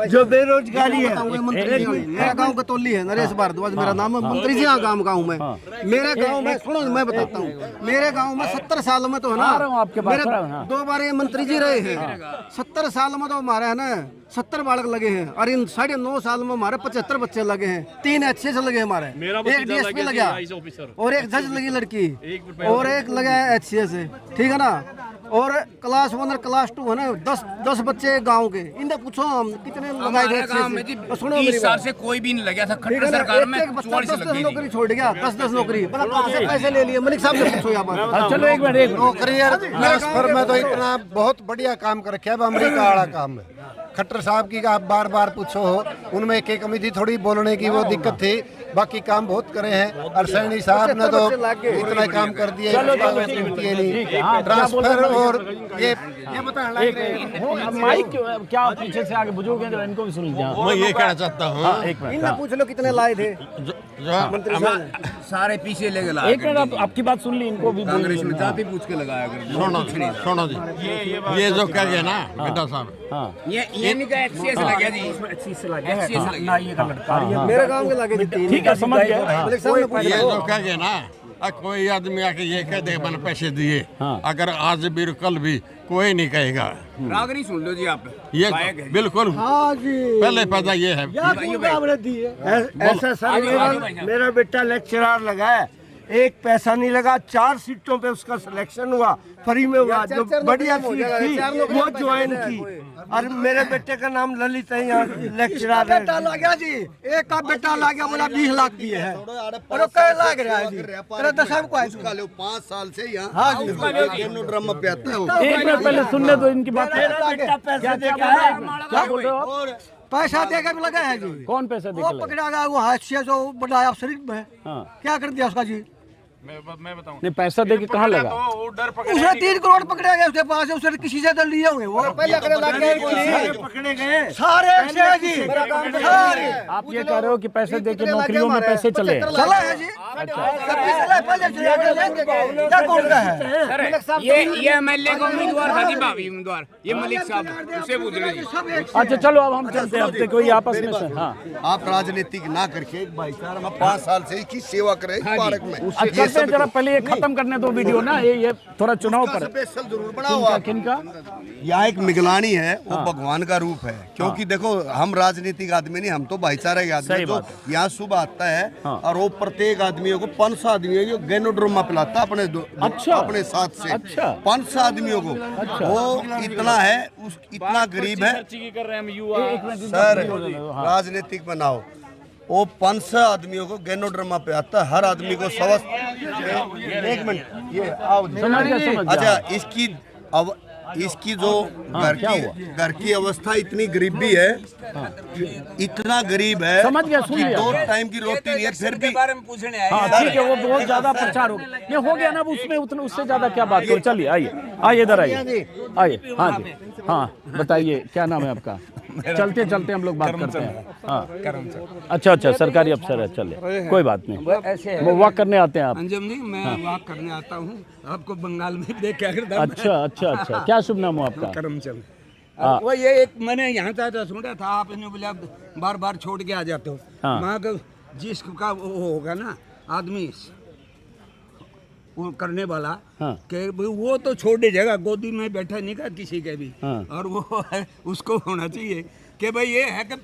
जो बेरोजगारी है, मेरा गांव का तोली है, नरेश भारद्वाज मेरा नाम है, मंत्री जी गांव का हूँ मैं। मेरे गांव में सुनो, मैं बताता हूँ, मेरे गांव में 70 साल में तो है ना, मेरे 2 बार ये मंत्री जी रहे हैं, 70 साल में तो हमारे है ना 70 बालक लगे हैं और इन 9.5 साल में हमारे 75 बच्चे लगे हैं, 3 HCS लगे हमारे, एक DSP लगा और एक जज लगी लड़की और एक लगा HCS है, ठीक है ना, और क्लास 1 और क्लास 2 है ना, 10 बच्चे गांव के, इन्हें पूछो हम कितने लगाए गए। सुनो, 20 साल से कोई भी नहीं लगा था खट्टर सरकार में, 10 नौकरी छोड़ गया, 10 नौकरी, कहाँ से पैसे ले लिए, मलिक साहब से पूछो यहाँ पर। चलो एक मिनट, नौकरी ट्रांसफर में तो इतना बहुत बढ़िया काम कर रखा है, अमेरिका वाला काम है। खट्टर साहब की आप बार बार पूछो हो, उनमें एक कमी थी, थोड़ी बोलने की वो दिक्कत थी, बाकी काम बहुत करे हैं। और सैनी साहब ने तो इतना काम कर दिया, ट्रांसफर और ये बताना माइक क्या पीछे से आगे बुजुर्ग हैं, इनको भी सुन लीजिए। मैं ये कहना चाहता हूँ, एक मिनट, इनमें पूछ लो कितने लाए थे मंत्री साहब, सारे पीछे लेके लाया। एक मिनट, आपकी बात सुन ली, इनको भी बोल कांग्रेस में जाति पूछ के लगाया कर। सुनो जी, ये जो कह गए ना गड्ढा साहब, ये नहीं कहा HCS लगा जी, HCS लगा। मेरे गांव के लगे थे। ठीक है, समझ गए। मलिक साहब ने पूछ ये लो। जो कह गए ना, कोई आदमी आके ये कह दे मैंने पैसे दिए, अगर आज भी और कल भी कोई नहीं कहेगा। राग नहीं सुन लो जी आप, ये बिल्कुल हाँ जी, पहले पता ये है। ऐसा सर, मेरा बेटा लेक्चरर लगा है, एक पैसा नहीं लगा, 4 सीटों पे उसका सिलेक्शन हुआ, फ्री में हुआ, जो बढ़िया सीट थी वो ज्वाइन की। और मेरे बेटे का नाम ललित है, यहाँ लेक्चरर बेटा ला गया जी, एक का बेटा ला गया, बोला 20 लाख दिए हैं और कई लाख रहा है जी, तेरा 10 साल को आए 5 साल से यहाँ। हाँ जी, ड्रम पे आता है। एक मिनट पहले सुनने दो इनकी बात। क्या बोल रहे हो आप? पैसा देकर भी लगा है जी। कौन पैसा वो देकर? पकड़ा गया, वो हादसे जो बड़ा अफसर में क्या कर दिया उसका जी, मैं बताऊं, नहीं, पैसा देके कहाँ लगा? तो डर पकड़ उसने 3 करोड़ पकड़ा गया उसके पास, उसने किसी से तो लिए होंगे, वो पहले पकड़े गए सारे ऐसे जी, सारे आप ये कह रहे हो कि पैसे देके नौकरियों में पैसे चले हैं? चला है जी, पहले क्या कौन का है? सर ये MLA का उम्मीदवार था जी, भावी उम्मीदवार, ये मलिक साहब, उससे पूछ लो जी। अच्छा चलो, अब हम चलते हैं, अब कोई आपस में से। हाँ, आप राजनीतिक ना करके भाईचारा में 5 साल से की सेवा करें पार्क में। अच्छा जरा पहले ये खत्म करने दो वीडियो ना, ये थोड़ा चुनाव पर स्पेशल जरूर बनाओ। किनका? यहाँ एक मिगलानी है, वो भगवान का रूप है, क्योंकि देखो हम राजनीतिक आदमी नहीं, हम तो भाईचारा के आदमी, जो यहाँ सुबह आता है और वो प्रत्येक आदमियों को 500 आदमियों को गैनोड्रोमा पिलाता अपने अपने साथ से। 500 आदमियों को, वो इतना है, इतना गरीब है सर। राजनीतिक बनाओ, वो 500 आदमियों को गैनोड्रमा पे आता है, हर आदमी को 1 मिनट, ये आओ। अच्छा, इसकी इसकी जो घर की अवस्था इतनी गरीबी है, इतना गरीब है, समझ गया, सुन कि लिया। 2 टाइम की रोटी नहीं है, फिर भी बारे में पूछने आए हाँ ठीक है, वो बहुत ज्यादा प्रचार हो गया, ये हो गया ना, अब उसमें उतना उससे ज्यादा क्या बात करो। चलिए आइए आइए इधर आइए आइए। हाँ जी हाँ, बताइए क्या नाम है आपका? चलते चलते हम लोग बात करते हैं। हाँ अच्छा अच्छा, सरकारी अफसर है, चलिए कोई बात नहीं। वो वॉक करने आते हैं आप? अंजम नहीं, मैं वॉक करने आता हूँ, आपको बंगाल में देख के करता। अच्छा अच्छा अच्छा, क्या शुभ नाम हो आपका? करमचंद। वो ये एक मैंने यहाँ था सुना था, आपने बोला बार बार छोड़ के आ जाते हो। वहाँ का जिसका वो होगा ना आदमी वो करने वाला, कि वो तो छोड़ दीजिएगा, गोदी में बैठा नहीं का किसी के भी। और वो उसको होना चाहिए कि भाई ये है कि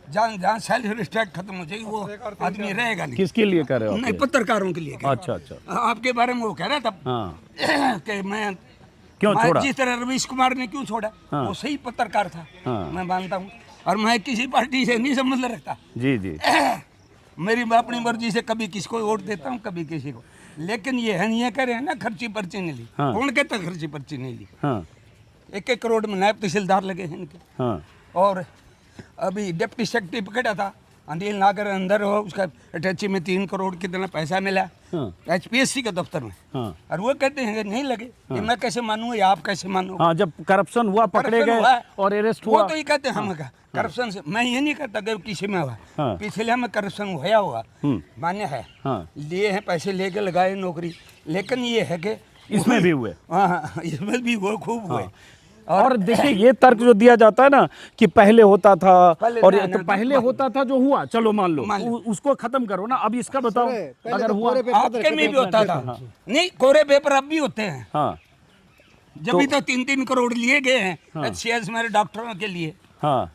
जहाँ सेल्फ रिस्पेक्ट खत्म हो जाएगी वो आदमी रहेगा नहीं। किसके लिए कर रहे हो? नहीं, पत्रकारों के लिए। अच्छा अच्छा, आपके बारे में वो कह रहा था कि मैं क्यों छोड़ा? जिस तरह रवीश कुमार ने क्यों छोड़ा, वो सही पत्रकार था, मैं मानता हूँ। और मैं किसी पार्टी से नहीं संबंध रखता जी जी, मेरी अपनी मर्जी से कभी किसको वोट देता हूँ, कभी किसी को। लेकिन ये है नहीं, कह रहे हैं ना खर्ची पर्ची नहीं ली। कौन कहता खर्ची पर्ची नहीं ली? 1-1 करोड़ में नायब तहसीलदार लगे हैं इनके। और अभी डिप्टी सेक्रेटरी पकड़ा था अनिल नागर अंदर हो, उसका अटैची में 3 करोड़ कितना पैसा मिला HPSC के दफ्तर में। और वो कहते हैं कि नहीं लगे। ये मैं कैसे मानूं या आप कैसे मानूं? हाँ, जब करप्शन हुआ, पकड़े गए और अरेस्ट हुआ, वो तो ये कहते हैं हम करप्शन से। मैं ये नहीं कहता कि किसी में हुआ, पिछले में करप्शन होया हुआ मान्य है, लिए हैं पैसे लेके लगाए नौकरी। लेकिन ये है कि इसमें भी हुए। हाँ, इसमें भी वो खूब हुए। और देखिए ये तर्क जो दिया जाता है ना कि पहले होता था, और ये तो पहले होता था जो हुआ, चलो मान लो, उसको खत्म करो ना। अब इसका बताओ, अगर हुआ आपके में भी होता था। नहीं, कोरे पेपर अब भी होते हैं। हाँ, जब भी तो 3-3 करोड़ लिए गए हैं HCS मेरे डॉक्टरों के लिए। हाँ,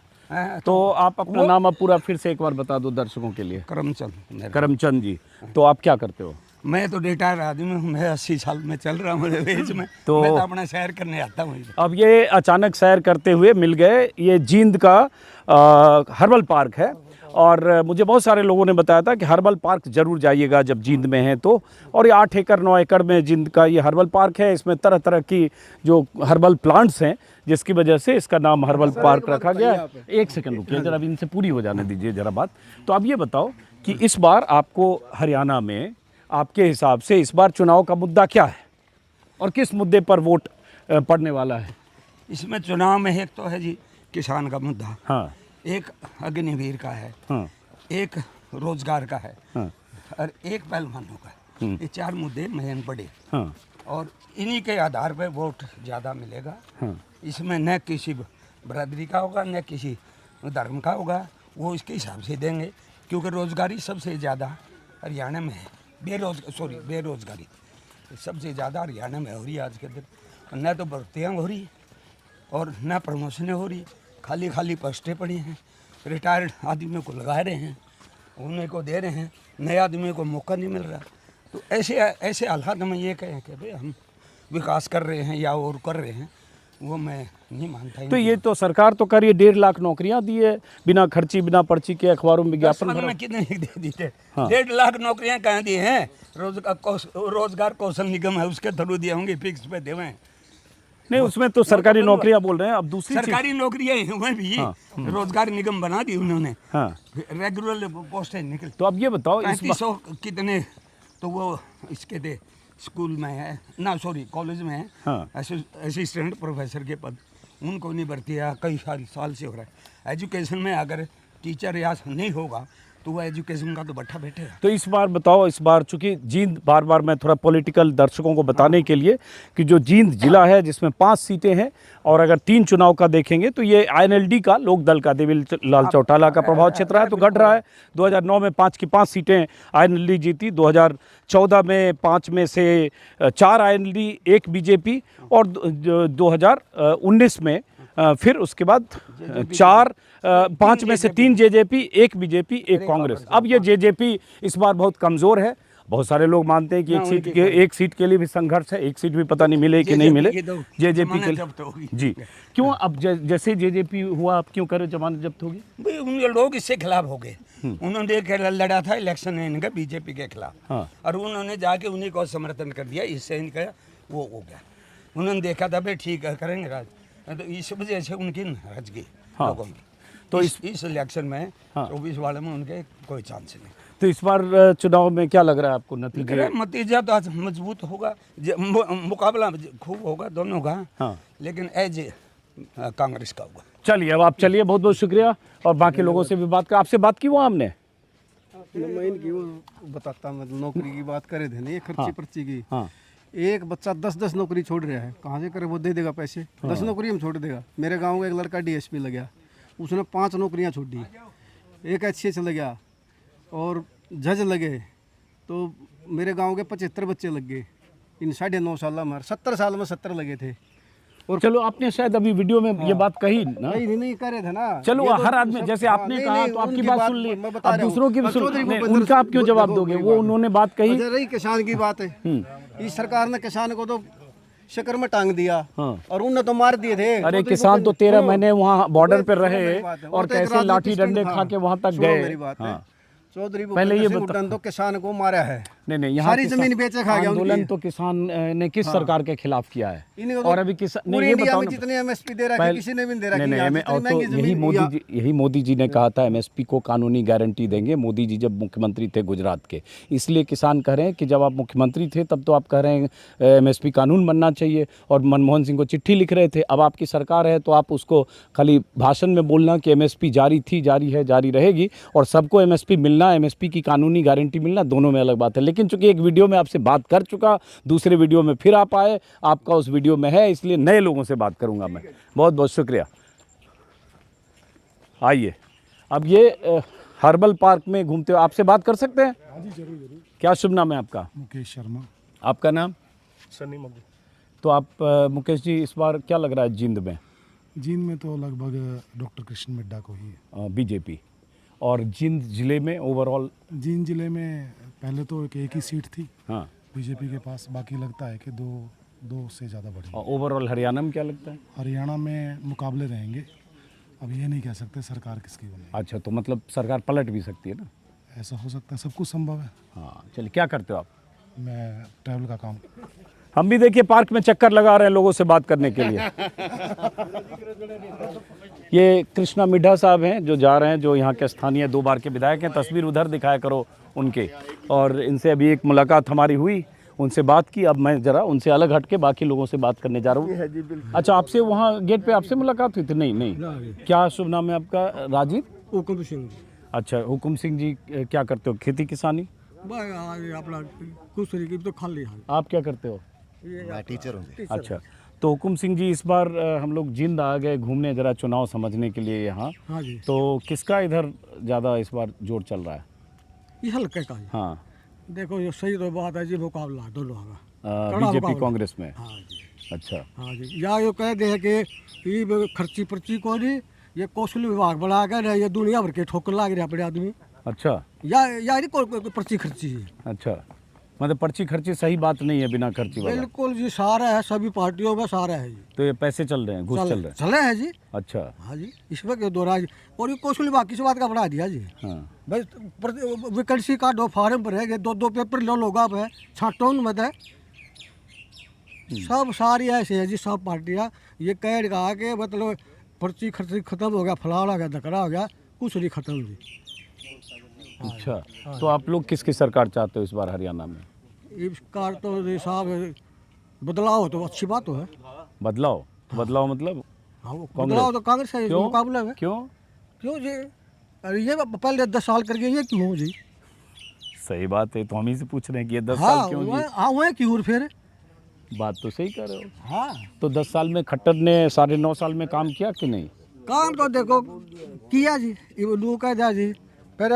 तो आप अपना नाम अब पूरा फिर से एक बार बता दो दर्शकों के लिए। करमचंद। करमचंद जी, तो आप क्या करते हो? मैं तो रिटायर आदमी हूँ, मैं 80 साल में चल रहा हूँ एज में। तो मैं तो अपना सैर करने आता हूँ। अब ये अचानक सैर करते हुए मिल गए, ये जींद का हर्बल पार्क है। और मुझे बहुत सारे लोगों ने बताया था कि हर्बल पार्क ज़रूर जाइएगा जब जींद में हैं तो। और ये 8 एकड़ 9 एकड़ में जींद का ये हर्बल पार्क है। इसमें तरह तरह की जो हर्बल प्लांट्स हैं, जिसकी वजह से इसका नाम हर्बल पार्क रखा गया है। एक सेकंड रुकिए जरा, अब इनसे पूरी हो जाने दीजिए जरा बात। तो अब ये बताओ कि इस बार आपको हरियाणा में आपके हिसाब से इस बार चुनाव का मुद्दा क्या है और किस मुद्दे पर वोट पड़ने वाला है? इसमें चुनाव में एक तो है जी किसान का मुद्दा, हाँ, एक अग्निवीर का है, हाँ, एक रोजगार का है, हाँ, और एक पहलवानों का है। ये 4 मुद्दे मेन पड़े, हाँ, और इन्हीं के आधार पर वोट ज़्यादा मिलेगा। हाँ, इसमें न किसी बरादरी का होगा न किसी धर्म का होगा, वो इसके हिसाब से देंगे। क्योंकि रोजगारी सबसे ज़्यादा हरियाणा में है, बेरोजगारी सबसे ज़्यादा हरियाणा में हो रही है आज के दिन। न तो भर्तियाँ हो रही और न प्रमोशनें हो रही, खाली खाली पोस्टें पड़ी हैं। रिटायर्ड आदमियों को लगा रहे हैं, उन्हें को दे रहे हैं, नए आदमियों को मौका नहीं मिल रहा। तो ऐसे हालात में ये कहें कि भाई हम विकास कर रहे हैं या और कर रहे हैं, वो मैं नहीं मानता। तो ये तो सरकार तो करिए 1.5 लाख नौकरियां दी है बिना खर्ची बिना पर्ची के, अखबारों में विज्ञापन में कितने दे दी थे? 1.5 लाख नौकरियां कहाँ दी हैं? रोजगार कौशल निगम है, उसके थ्रू दिए होंगे, फिक्स पे देवे। नहीं, उसमें तो सरकारी नौकरियां बोल रहे हैं। अब दूसरी सरकारी नौकरियां हैं भी, रोजगार निगम बना दी उन्होंने, रेगुलर पोस्ट निकल। तो अब ये बताओ 3500 कितने तो वो इसके थे स्कूल में है ना, सॉरी कॉलेज में है, असिस्टेंट प्रोफेसर के पद, उनको नहीं भर्ती है, कई साल से हो रहा है। एजुकेशन में अगर टीचर या नहीं होगा तो वो एजुकेशन का तो बैठा बैठेगा। तो इस बार बताओ, इस बार चूंकि जींद, बार बार मैं थोड़ा पॉलिटिकल दर्शकों को बताने के लिए कि जो जींद जिला है जिसमें 5 सीटें हैं, और अगर 3 चुनाव का देखेंगे तो ये INLD का, लोक दल का, देवीलाल चौटाला का प्रभाव क्षेत्र है, तो घट रहा है। 2009 में 5 की 5 सीटें INLD जीती, 2014 में 5 में से 4 INLD, 1 BJP, और 2019 में फिर उसके बाद 5 में से 3 JJP, 1 BJP, 1 कांग्रेस। अब ये JJP इस बार बहुत कमज़ोर है। बहुत सारे लोग मानते हैं कि एक सीट के लिए भी संघर्ष है, एक सीट भी पता नहीं मिले कि नहीं मिले JJP के लिए। जी, क्यों अब जैसे JJP हुआ, आप क्यों करें जमानत जब्त होगी? भाई उन लोग इससे खिलाफ हो गए। उन्होंने लड़ा था इलेक्शन इनका BJP के खिलाफ, और उन्होंने जाके उन्हीं को समर्थन कर दिया, इससे इनका वो हो गया। उन्होंने देखा था भाई ठीक है करेंगे राज, तो इस वजह से उनकी नाराजगी लोगों में। तो इस इलेक्शन में 24 वाले में उनके कोई चांस नहीं। तो इस बार चुनाव में क्या लग रहा है आपको नतीजे? नतीजा तो आज मजबूत होगा, मुकाबला खूब होगा दोनों का। हाँ। लेकिन एज कांग्रेस का होगा। चलिए अब आप चलिए, बहुत बहुत शुक्रिया। और बाकी लोगों से भी बात कर, आपसे बात की वो हमने मैं इनकी वो बताता, मतलब नौकरी की बात करे थे नहीं, खर्ची पर्ची की। हाँ। एक बच्चा 10-10 नौकरी छोड़ रहा है, कहाँ से करे वो, दे देगा पैसे। 10 नौकरी हम छोड़ देगा। मेरे गांव का एक लड़का DSP लग गया, उसने 5 नौकरियां छोड़ी, एक अच्छे चले गया और जज लगे, तो मेरे गांव के 75 बच्चे लग गए इन 9.5 साल में। 70 साल में 70 लगे थे। और चलो आपने शायद अभी वीडियो में ये बात कही ना, नहीं करे थे ना। चलो हर आदमी जैसे आपने कहा तो आपकी बात सुन ली, अब दूसरों की भी सुन, उनका आप क्यों जवाब दोगे? वो उन्होंने बात कही। रही किसान की बात है, इस सरकार ने किसान को तो शक्कर में टांग दिया और उन्होंने तो मार दिए थे। अरे किसान तो 13 महीने वहाँ बॉर्डर पे रहे और कैसे लाठी डंडे खा के वहाँ तक गए। चौधरी पहले ये तो किसान को मारा है। नहीं यहाँ सारी जमीन बेचे खा गया। आंदोलन तो किसान ने किस सरकार के खिलाफ किया है? और अभी किसान ये बताओ ना, जितने MSP दे रहा है किसी ने भी दे रहा है। तो यही मोदी जी ने कहा था MSP को कानूनी गारंटी देंगे, मोदी जी जब मुख्यमंत्री थे गुजरात के। इसलिए किसान कह रहे हैं कि जब आप मुख्यमंत्री थे तब तो आप कह रहे हैं MSP कानून बनना चाहिए, और मनमोहन सिंह को चिट्ठी लिख रहे थे। अब आपकी सरकार है तो आप उसको खाली भाषण में बोलना कि MSP जारी थी, जारी है, जारी रहेगी, और सबको MSP मिलना, MSP की कानूनी गारंटी मिलना, दोनों में अलग बात है। लेकिन चूंकि एक वीडियो में आपसे बात कर चुका, दूसरे वीडियो में फिर आप आए, आपका उस वीडियो में है, इसलिए नए लोगों से बात करूंगा मैं। बहुत बहुत शुक्रिया। आइए अब ये हर्बल पार्क में घूमते हो, आपसे बात कर सकते हैं? हाँ जी जरूर जरूर। क्या शुभ नाम है आपका? मुकेश शर्मा। आपका नाम? सनी मगू। तो आप मुकेश जी, इस बार क्या लग रहा है जींद में? जींद में तो लगभग डॉक्टर कृष्ण मिड्डा को ही है, बीजेपी। और जींद जिले में ओवरऑल? जींद जिले में पहले तो एक ही सीट थी हाँ बीजेपी के पास, बाकी लगता है कि दो से ज़्यादा बढ़ेगी। और ओवरऑल हरियाणा में क्या लगता है? हरियाणा में मुकाबले रहेंगे, अब ये नहीं कह सकते सरकार किसकी बनेगी। अच्छा, तो मतलब सरकार पलट भी सकती है ना? ऐसा हो सकता है, सब कुछ संभव है। हाँ चलिए, क्या करते हो आप? मैं ट्रैवल का काम। हम भी देखिए पार्क में चक्कर लगा रहे हैं लोगों से बात करने के लिए। ये कृष्णा मिड्ढा साहब हैं जो जा रहे हैं, जो यहाँ के स्थानीय 2 बार के विधायक हैं। तस्वीर उधर दिखाया करो उनके, और इनसे अभी एक मुलाकात हमारी हुई, उनसे बात की। अब मैं जरा उनसे अलग हट के बाकी लोगों से बात करने जा रहा हूँ। अच्छा, आपसे वहाँ गेट पे आपसे मुलाकात हुई थी? नहीं। क्या शुभ नाम है आपका? राजीव? हुकुम सिंह। अच्छा, हुकुम सिंह जी क्या करते हो? खेती किसानी? अपना कुछ तरीके तो खाली। आप क्या करते हो? मैं टीचर हूँ। अच्छा, तो हुकुम सिंह जी, इस बार हम लोग जींद आ गए घूमने, जरा चुनाव समझने के लिए यहाँ। हाँ जी। तो किसका इधर ज़्यादा इस बार जोर चल रहा है? ये हल्के का है। हाँ, देखो ये सही तो बात है जी, मुकाबला दोनों का। बीजेपी कांग्रेस में। हाँ जी। अच्छा। हाँ जी, या ये कह दे कि ये खर्ची पर्ची को नहीं, ये कौशल विभाग बना कर ये दुनिया भर के ठोकर लाग रहे अपने आदमी। अच्छा। या पर्ची खर्ची है। अच्छा, मतलब पर्ची खर्ची सही बात नहीं है, बिना खर्ची वाला। बिल्कुल जी, सारा है, सभी पार्टियों में सारा है जी। तो ये पैसे चल रहे हैं, घूस चल रहे हैं? चले हैं जी। अच्छा। हाँ जी, इसमें क्यों दो राज, और ये कौशल विभाग किस बात का बढ़ा दिया जी। हाँ। बस वैकेंसी का 2 फार्म भरेंगे, 2 पेपर लो लोग आप है, छाटों में है सब सारी ऐसे है जी, सब पार्टियाँ ये कह रहा कि मतलब पर्ची खर्ची खत्म हो गया, फलाना हो गया, धकड़ा हो गया, कुछ नहीं खत्म जी। अच्छा, तो आप लोग किसकी सरकार चाहते हो इस बार हरियाणा में? इस कार तो साहब बदलाव हो तो अच्छी बात हो है। बदलाव? बदलाव मतलब? हाँ, बदलाव तो कांग्रेस का मुकाबला है। क्यों जी? अरे ये पहले 10 साल करके ये क्यों जी? सही बात है, तो हम ही से पूछ रहे हैं कि ये 10 साल क्यों जी? हाँ वो क्यों? फिर बात तो सही कर रहे हो। हाँ, तो 10 साल में खट्टर ने 9.5 साल में काम किया कि नहीं? काम तो देखो किया जी, ये लोग कह दिया जी, पर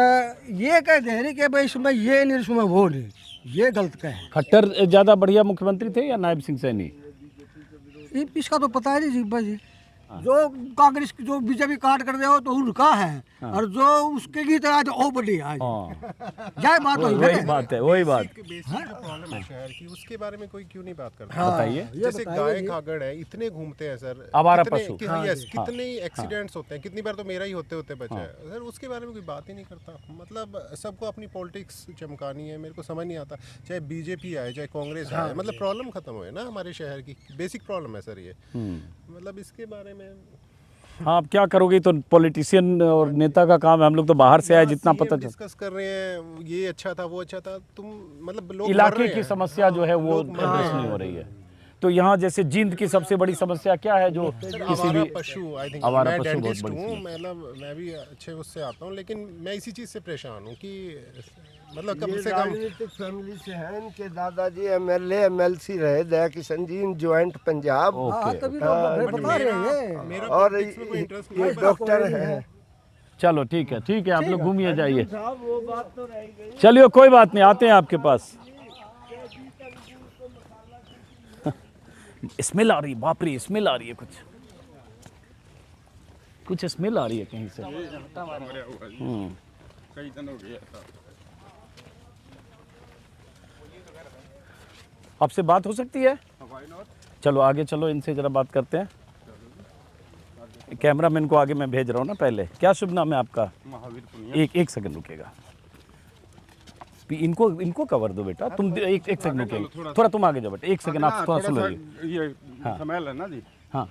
ये कह दे रही कि भाई इसमें ये नहीं, इसमें वो नहीं, ये गलत कहे। खट्टर ज़्यादा बढ़िया मुख्यमंत्री थे या नायब सिंह सैनी? इसका तो पता है नहीं जी भाई जी। जो कांग्रेस की जो बीजेपी काट कर दे हो तो उनका है, और जो उसके की तरह जो ओ बड़ी आज जाए बात वही बात है, वही बात। प्रॉब्लम है शहर की, उसके बारे में कोई क्यों नहीं बात करता? बताइए। जैसे गाय खागड़ है, इतने घूमते हैं सर, आवारा कितने- पशु। कितने एक्सीडेंट्स होते हैं, कितनी बार तो मेरा ही होते बचा है सर, उसके बारे में कोई बात ही नहीं करता। मतलब सबको अपनी पॉलिटिक्स चमकानी है, मेरे को समझ नहीं आता। चाहे बीजेपी आए चाहे कांग्रेस आए, मतलब प्रॉब्लम खत्म हुए ना हमारे शहर की, बेसिक प्रॉब्लम है सर ये। मतलब इसके बारे में हाँ, आप क्या करोगे? तो पॉलिटिशियन और नेता का काम है, हम लोग तो बाहर से आए, जितना पता चल डिस्कस कर रहे हैं, ये अच्छा था वो अच्छा था, तुम मतलब लोग मर इलाके रहे की हैं। समस्या जो है वो एड्रेस नहीं हो रही है। तो यहाँ जैसे जींद की सबसे बड़ी समस्या क्या है? जो किसी आवारा भी पशु, आई थिंक आवारा मैं पशु बहुत डेंटिस्ट बड़ी हूँ, समस्या। मतलब मैं भी अच्छे उससे आता हूँ, लेकिन मैं इसी चीज़ से परेशान हूँ कि मतलब कम ये से कम राजनीतिक फैमिली से हैं, इनके दादाजी एमएलए एमएलसी रहे, दया किशन जी ज्वाइंट पंजाब, तभी तो बता रहे हैं। मेरा और पॉलिटिक्स में कोई इंटरेस्ट नहीं ये डॉक्टर हैं। चलो ठीक है, आप लोग घूमिए जाइए। चलिए, कोई बात नहीं, आते हैं आपके पास। स्मेल आ रही है, बाप रे, स्मेल आ रही है, कुछ स्मेल आ रही है कहीं से। कई दिन हो गए। आपसे बात हो सकती है? चलो आगे चलो, इनसे जरा बात करते हैं। कैमरामैन को आगे मैं भेज रहा हूँ ना पहले। क्या शुभ नाम है आपका? महावीर। एक सेकंड रुकेगा, इनको कवर दो बेटा, तुम एक सेकंड रुकेगा, थोड़ा तुम आगे जाओ बेटा, एक सेकंड आप थोड़ा सुनो। ये समय है ना जी। हाँ,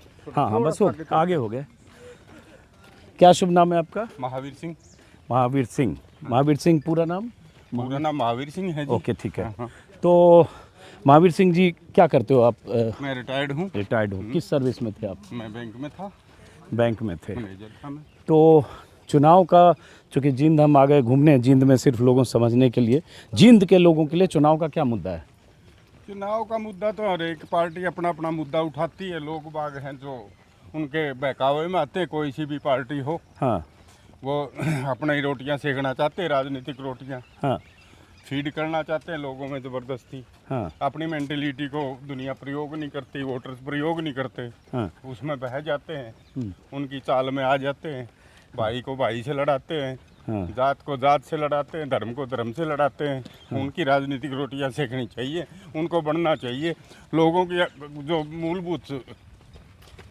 बस हो आगे हो गए। क्या शुभ नाम है आपका? महावीर सिंह। महावीर सिंह पूरा नाम? पूरा नाम महावीर सिंह है जी। ओके, ठीक है। तो महावीर सिंह जी, क्या करते हो आप? मैं रिटायर्ड हूँ। रिटायर्ड हो, किस सर्विस में थे आप? मैं बैंक में था। बैंक में थे। मैनेजर था मैं। तो चुनाव का, चूँकि जींद हम आ गए घूमने, जींद में सिर्फ लोगों समझने के लिए, जींद के लोगों के लिए चुनाव का क्या मुद्दा है? चुनाव का मुद्दा तो हर एक पार्टी अपना अपना मुद्दा उठाती है। लोग बाग हैं जो उनके बहकावे में आते हैं, कोई सी भी पार्टी हो। हाँ, वो अपना ही रोटियां सेकना चाहते हैं, राजनीतिक रोटियां हाँ, फीड करना चाहते हैं लोगों में ज़बरदस्ती। हाँ, अपनी मेंटेलिटी को दुनिया प्रयोग नहीं करती, वोटर्स प्रयोग नहीं करते, हाँ, उसमें बह जाते हैं, उनकी चाल में आ जाते हैं। भाई को भाई से लड़ाते हैं, हाँ। जात को जात से लड़ाते हैं, धर्म को धर्म से लड़ाते हैं। उनकी राजनीतिक रोटियां सेकनी चाहिए, उनको बढ़ना चाहिए। लोगों की जो मूलभूत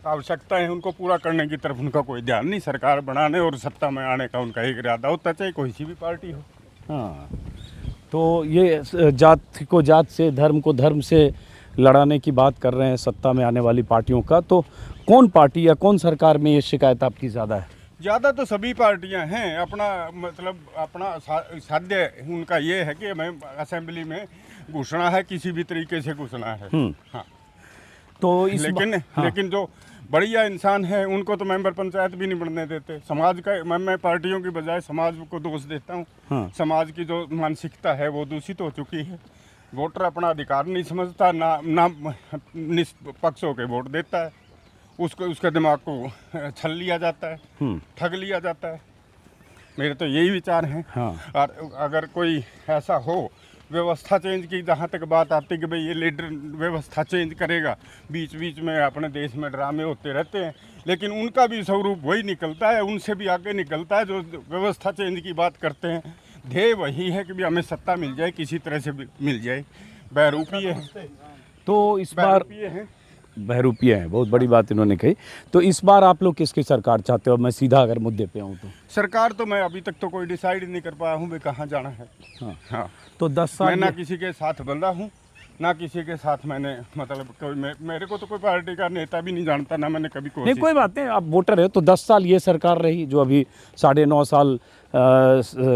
आवश्यकता है उनको पूरा करने की तरफ उनका कोई ध्यान नहीं। सरकार बनाने और सत्ता में आने का उनका एक इरादा होता, चाहे कोई सी भी पार्टी हो। हाँ। तो ये जात को जात से, धर्म को धर्म से लड़ाने की बात कर रहे हैं सत्ता में आने वाली पार्टियों का। तो कौन पार्टी या कौन सरकार में ये शिकायत आपकी ज़्यादा है? ज़्यादा तो सभी पार्टियां हैं। अपना मतलब अपना साध्य उनका ये है कि हमें असेंबली में घुसना है, किसी भी तरीके से घुसना है। हाँ। तो लेकिन जो बढ़िया इंसान है उनको तो मेंबर पंचायत भी नहीं बनने देते। समाज का मैं पार्टियों की बजाय समाज को दोष देता हूँ। हाँ। समाज की जो मानसिकता है वो दूषित हो चुकी है। वोटर अपना अधिकार नहीं समझता, ना निष्पक्ष होकर वोट देता है। उसके दिमाग को छल लिया जाता है, ठग लिया जाता है। मेरे तो यही विचार हैं। हाँ। और अगर कोई ऐसा हो, व्यवस्था चेंज की जहाँ तक बात आती कि भाई ये लीडर व्यवस्था चेंज करेगा, बीच बीच में अपने देश में ड्रामे होते रहते हैं, लेकिन उनका भी स्वरूप वही निकलता है, उनसे भी आगे निकलता है जो व्यवस्था चेंज की बात करते हैं। ध्येय वही है कि भी हमें सत्ता मिल जाए, किसी तरह से मिल जाए। बहरूपीय है। तो इस बार बहरूपीय है, बहुत बड़ी बात इन्होंने कही। तो इस बार आप लोग किसकी सरकार चाहते हो? मैं सीधा अगर मुद्दे पे आऊँ तो सरकार तो मैं अभी तक तो कोई डिसाइड नहीं कर पाया हूँ मैं कहाँ जाना है। हाँ। तो 10 साल मैं ना किसी के साथ बंधा हूँ, ना किसी के साथ मैंने मतलब कोई मेरे को तो कोई पार्टी का नेता भी नहीं जानता, ना मैंने कभी नहीं, कोई बात नहीं, आप वोटर है तो 10 साल ये सरकार रही, जो अभी 9.5 साल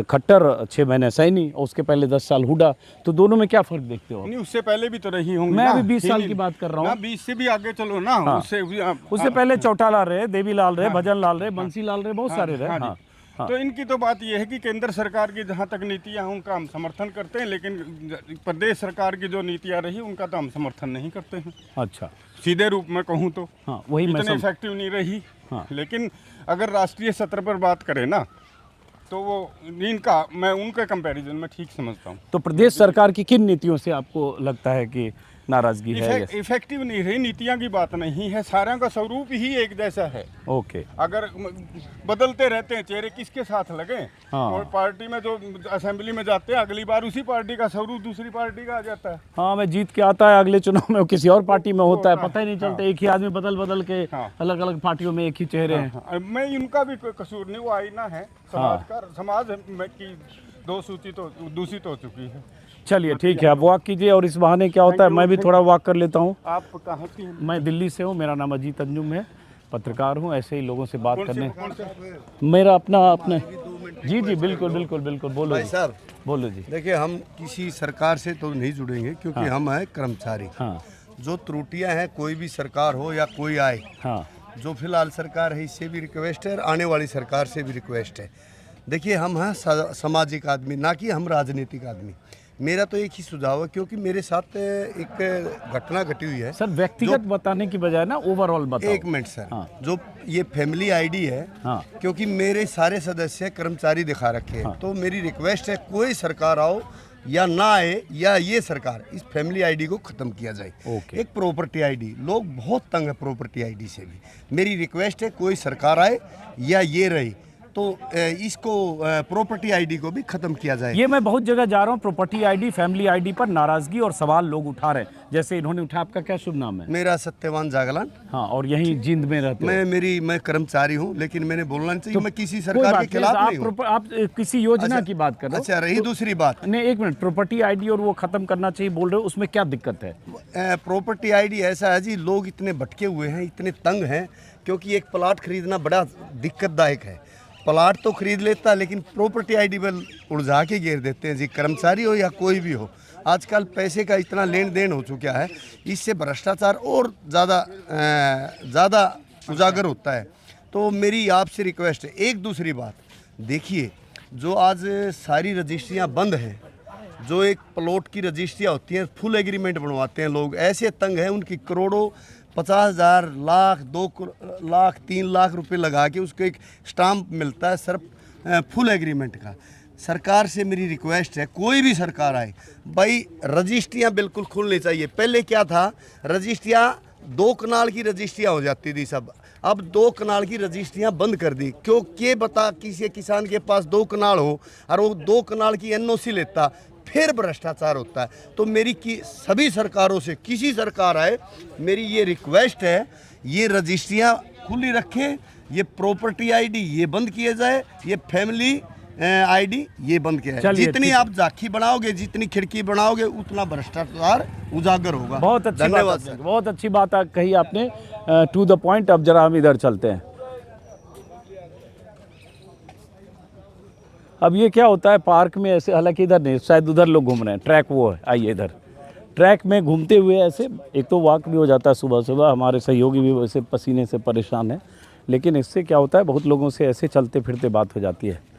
खट्टर, 6 महीने सैनी, और उसके पहले 10 साल हुडा। तो दोनों में क्या फर्क देखते हो? नहीं, उससे पहले भी तो रही होंगी। मैं अभी 20 साल की बात कर रहा हूँ। 20 से भी आगे चलो ना। हाँ। उससे पहले चौटालाल रहे, देवीलाल रहे, भजन लाल रहे, बंसी लाल रहे, बहुत सारे रहे। हाँ। तो इनकी तो बात यह है कि केंद्र सरकार की जहाँ तक नीतियाँ हैं उनका हम समर्थन करते हैं, लेकिन प्रदेश सरकार की जो नीतियाँ रही उनका तो हम समर्थन नहीं करते हैं। अच्छा, सीधे रूप में कहूँ तो हाँ, वही इतने इफेक्टिव नहीं रही। हाँ। लेकिन अगर राष्ट्रीय सत्र पर बात करें ना, तो वो मैं उनके कंपैरिजन में ठीक समझता हूँ। तो प्रदेश सरकार की किन नीतियों से आपको लगता है कि नाराजगी है? इफेक्टिव नहीं रही, नीतियां की बात नहीं है, सारा का स्वरूप ही एक जैसा है। ओके, अगर बदलते रहते हैं चेहरे, किसके साथ लगे? हाँ। और पार्टी में जो असेंबली में जाते हैं, अगली बार उसी पार्टी का स्वरूप दूसरी पार्टी का आ जाता है। हाँ, मैं जीत के आता है, अगले चुनाव में वो किसी और पार्टी में होता है, पता ही नहीं चलता। एक ही आदमी बदल बदल के अलग अलग पार्टियों में एक ही चेहरे हैं। मैं इनका भी कोई कसूर नहीं, वो आईना है समाज का, समाज में की दो सूची तो दूषित हो चुकी है। चलिए ठीक है, आप वॉक कीजिए। और इस बहाने क्या होता है, मैं भी थोड़ा वॉक कर लेता हूँ। आप कहाँ से हैं? मैं दिल्ली से हूँ, मेरा नाम अजीत अंजुम है, पत्रकार हूँ, ऐसे ही लोगों से बात करने। मेरा अपना जी बिल्कुल बिल्कुल बिल्कुल, बोलो भाई साहब, बोलो जी। देखिए, हम किसी सरकार से तो नहीं जुड़ेंगे क्योंकि हम हैं कर्मचारी। जो त्रुटियां हैं, कोई भी सरकार हो या कोई आए, जो फिलहाल सरकार है इससे भी रिक्वेस्ट है, आने वाली सरकार से भी रिक्वेस्ट है। देखिए, हम हैं सामाजिक आदमी, ना कि हम राजनीतिक आदमी। मेरा तो एक ही सुझाव है, क्योंकि मेरे साथ एक घटना घटी हुई है। सर, व्यक्तिगत बताने की बजाय ना ओवरऑल बताओ। एक मिनट सर, जो ये फैमिली आईडी है, क्योंकि मेरे सारे सदस्य कर्मचारी दिखा रखे हैं, तो मेरी रिक्वेस्ट है, कोई सरकार आओ या ना आए, या ये सरकार इस फैमिली आईडी को खत्म किया जाए। एक प्रॉपर्टी आईडी, लोग बहुत तंग है प्रॉपर्टी आईडी से भी। मेरी रिक्वेस्ट है, कोई सरकार आए या ये रही, तो इसको प्रॉपर्टी आईडी को भी खत्म किया जाए। ये मैं बहुत जगह जा रहा हूँ, प्रॉपर्टी आईडी, फैमिली आईडी पर नाराजगी और सवाल लोग उठा रहे हैं, जैसे इन्होंने उठाया। आपका क्या शुभ नाम है? मेरा सत्यवान जागलान। हाँ, और यहीं जींद में रहते हैं? मैं कर्मचारी हूँ, लेकिन मैंने बोलना चाहिए, तो मैं किसी सरकार के खिलाफ नहीं हूँ। आप किसी योजना की बात कर रहे हो? अच्छा, रही दूसरी बात, नहीं, एक मिनट, प्रॉपर्टी आईडी और वो खत्म करना चाहिए बोल रहे हो, उसमें क्या दिक्कत है? प्रॉपर्टी आईडी ऐसा है जी, लोग इतने भटके हुए हैं, इतने तंग हैं, क्योंकि एक प्लाट खरीदना बड़ा दिक्कतदायक है। प्लाट तो खरीद लेता, लेकिन प्रॉपर्टी आईडी पर उलझा के घेर देते हैं जी, कर्मचारी हो या कोई भी हो। आजकल पैसे का इतना लेन देन हो चुका है, इससे भ्रष्टाचार और ज़्यादा उजागर होता है। तो मेरी आपसे रिक्वेस्ट है। एक दूसरी बात, देखिए, जो आज सारी रजिस्ट्रियाँ बंद हैं, जो एक प्लॉट की रजिस्ट्रियाँ होती हैं, फुल एग्रीमेंट बनवाते हैं लोग, ऐसे तंग हैं, उनकी करोड़ों, 50,000, लाख, 2 लाख, 3 लाख रुपए लगा के उसको एक स्टाम्प मिलता है सिर्फ फुल एग्रीमेंट का। सरकार से मेरी रिक्वेस्ट है, कोई भी सरकार आए भाई, रजिस्ट्रियाँ बिल्कुल खुलनी चाहिए। पहले क्या था, रजिस्ट्रियाँ 2 कनाल की रजिस्ट्रियाँ हो जाती थी सब, अब 2 कनाल की रजिस्ट्रियाँ बंद कर दी। क्यों? के बता, किसी किसान के पास 2 कनाल हो और वो 2 कनाल की NOC लेता, फिर भ्रष्टाचार होता है। तो मेरी सभी सरकारों से, किसी सरकार आए, मेरी ये रिक्वेस्ट है, ये रजिस्ट्रियाँ खुली रखें, ये प्रॉपर्टी आईडी ये बंद किए जाए, ये फैमिली आईडी ये बंद किया जाए। जितनी आप झांकी बनाओगे, जितनी खिड़की बनाओगे, उतना भ्रष्टाचार उजागर होगा। बहुत अच्छी धन्यवाद सर, बहुत अच्छी बात कही आपने, टू द पॉइंट। अब जरा हम इधर चलते हैं। अब ये क्या होता है पार्क में ऐसे, हालांकि इधर नहीं, शायद उधर लोग घूम रहे हैं, ट्रैक वो है, आइए इधर। ट्रैक में घूमते हुए ऐसे, एक तो वॉक भी हो जाता है सुबह सुबह, हमारे सहयोगी भी वैसे पसीने से परेशान हैं, लेकिन इससे क्या होता है, बहुत लोगों से ऐसे चलते फिरते बात हो जाती है।